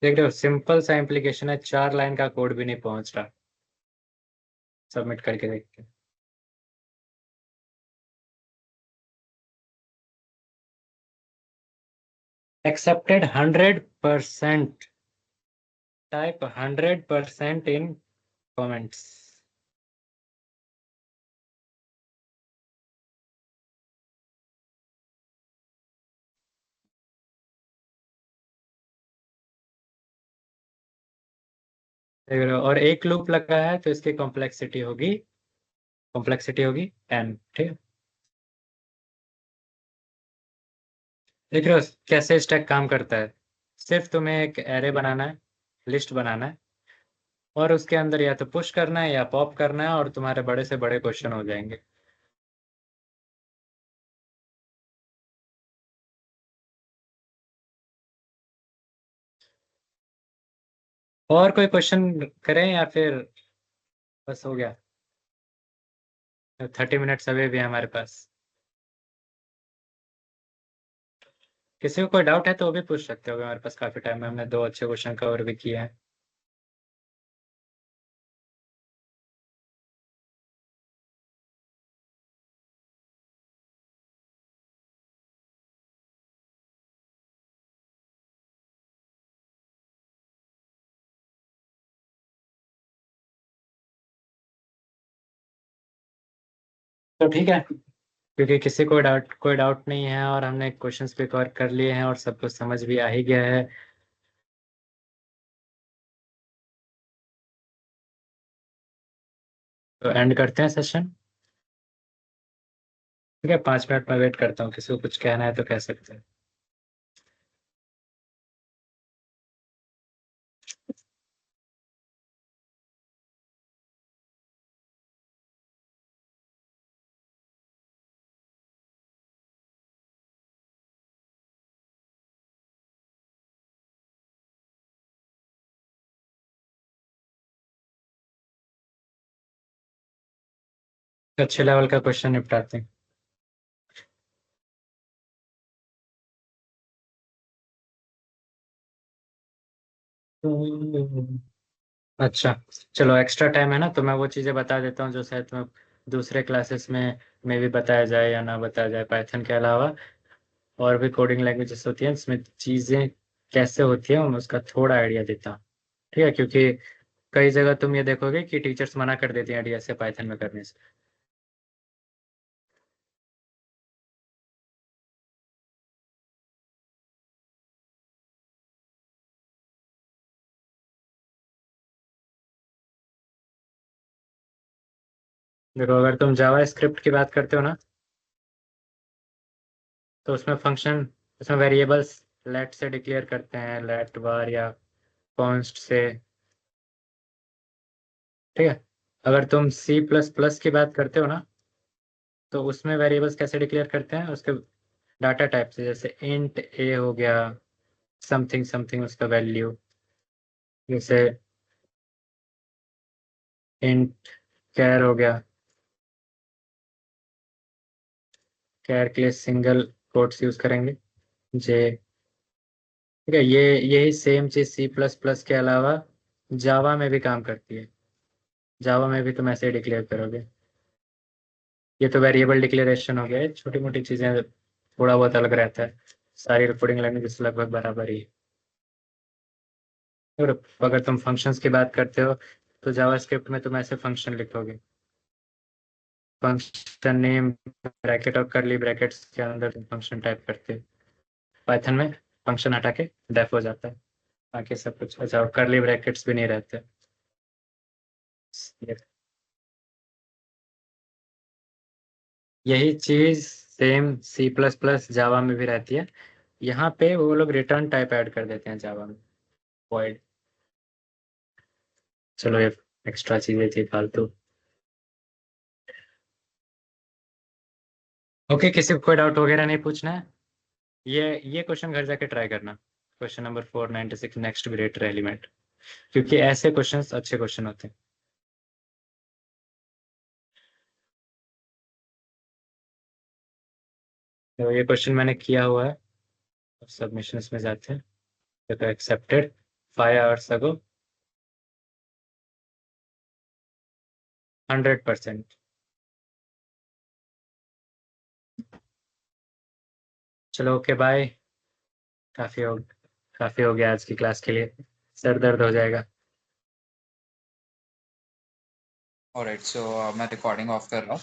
देख रहे हो, सिंपल सा इम्प्लीकेशन है, 4 लाइन का कोड भी नहीं पहुंच रहा. सबमिट करके देखते हैं. एक्सेप्टेड 100%. टाइप 100% इन कमेंट्स. देख रहे हो, और एक लूप लगा है तो इसकी कॉम्प्लेक्सिटी होगी n. ठीक है, देख रहे हो कैसे स्टैक काम करता है. सिर्फ तुम्हें एक एरे बनाना है, लिस्ट बनाना है, और उसके अंदर या तो पुश करना है या पॉप करना है, और तुम्हारे बड़े से बड़े क्वेश्चन हो जाएंगे. और कोई क्वेश्चन करें या फिर बस हो गया? 30 मिनट्स अभी भी है हमारे पास. किसी को कोई डाउट है तो वो भी पूछ सकते हो, हमारे पास काफी टाइम है, हमने 2 अच्छे क्वेश्चन कवर भी किए हैं. तो ठीक है, क्योंकि किसी को डाउट कोई डाउट नहीं है और हमने क्वेश्चंस भी कवर कर लिए हैं और सब कुछ समझ भी आ ही गया है. तो एंड करते हैं सेशन. ठीक है, 5 मिनट में वेट करता हूँ, किसी को कुछ कहना है तो कह सकते हैं. अच्छे लेवल का क्वेश्चन निपटाते हैं. अच्छा, चलो एक्स्ट्रा टाइम है ना, तो मैं वो चीज़ें बता देता हूँ जो शायद तुम्हें दूसरे क्लासेस में भी बताया जाए या ना बताया जाए. पाइथन के अलावा और भी कोडिंग लैंग्वेजेस होती हैं, इसमें चीज़ें कैसे होती है मैं उसका थोड़ा आइडिया देता हूँ. ठीक है, क्योंकि कई जगह तुम ये देखोगे कि टीचर्स मना कर देती हैं डीएसए पाइथन में करने से. देखो, अगर तुम जावा स्क्रिप्ट की बात करते हो ना, तो उसमें फंक्शन, उसमें वेरिएबल्स लेट से डिक्लेयर करते हैं, लेट var या कॉन्स्ट से। ठीक है। अगर तुम सी प्लस प्लस की बात करते हो ना, तो उसमें वेरिएबल्स कैसे डिक्लेयर करते हैं, उसके डाटा टाइप से, जैसे इंट ए हो गया, समथिंग समथिंग उसका वैल्यू, जैसे इंट कैर हो गया, कैर के लिए सिंगल कोट्स यूज करेंगे, जे। ठीक है, ये यही सेम चीज सी प्लस प्लस के अलावा जावा में भी काम करती है। जावा में भी तुम ऐसे ही डिक्लेयर करोगे। ये तो वेरिएबल डिक्लेरेशन हो गया है, छोटी मोटी चीजें थोड़ा बहुत अलग रहता है, सारी रिपोर्टिंग लैंग्वेज लगभग बराबर ही है। और अगर तुम फंक्शंस की बात करते हो, तो जावास्क्रिप्ट में तुम ऐसे फंक्शन लिखोगे, फंक्शन नेम ब्रैकेट और करली ब्रैकेट्स के अंदर तुम फंक्शन टाइप करते हो। पाइथन में फंक्शन हटा के डेफ हो जाता है, बाकी सब कुछ। अच्छा, करली ब्रैकेट्स भी नहीं रहते। ये- यही चीज same C plus plus Java में भी रहती है। यहाँ पे वो लोग रिटर्न टाइप ऐड कर देते हैं जावा में, void। चलो, ये एक्स्ट्रा चीजें थी फालतू। ओके, किसी को कोई डाउट वगैरह नहीं पूछना है। ये क्वेश्चन घर जाके ट्राई करना, question number 496, next greater element, क्योंकि ऐसे क्वेश्चंस अच्छे क्वेश्चन होते हैं। तो ये क्वेश्चन मैंने किया हुआ है, सबमिशंस में जाते हैं। तो एक्सेप्टेड 5 आवर्स अगो, 100%। चलो, ओके बाय। काफी हो काफी हो गया आज की क्लास के लिए, सर दर्द हो जाएगा। ऑलराइट, सो मैं रिकॉर्डिंग ऑफ कर रहा हूँ।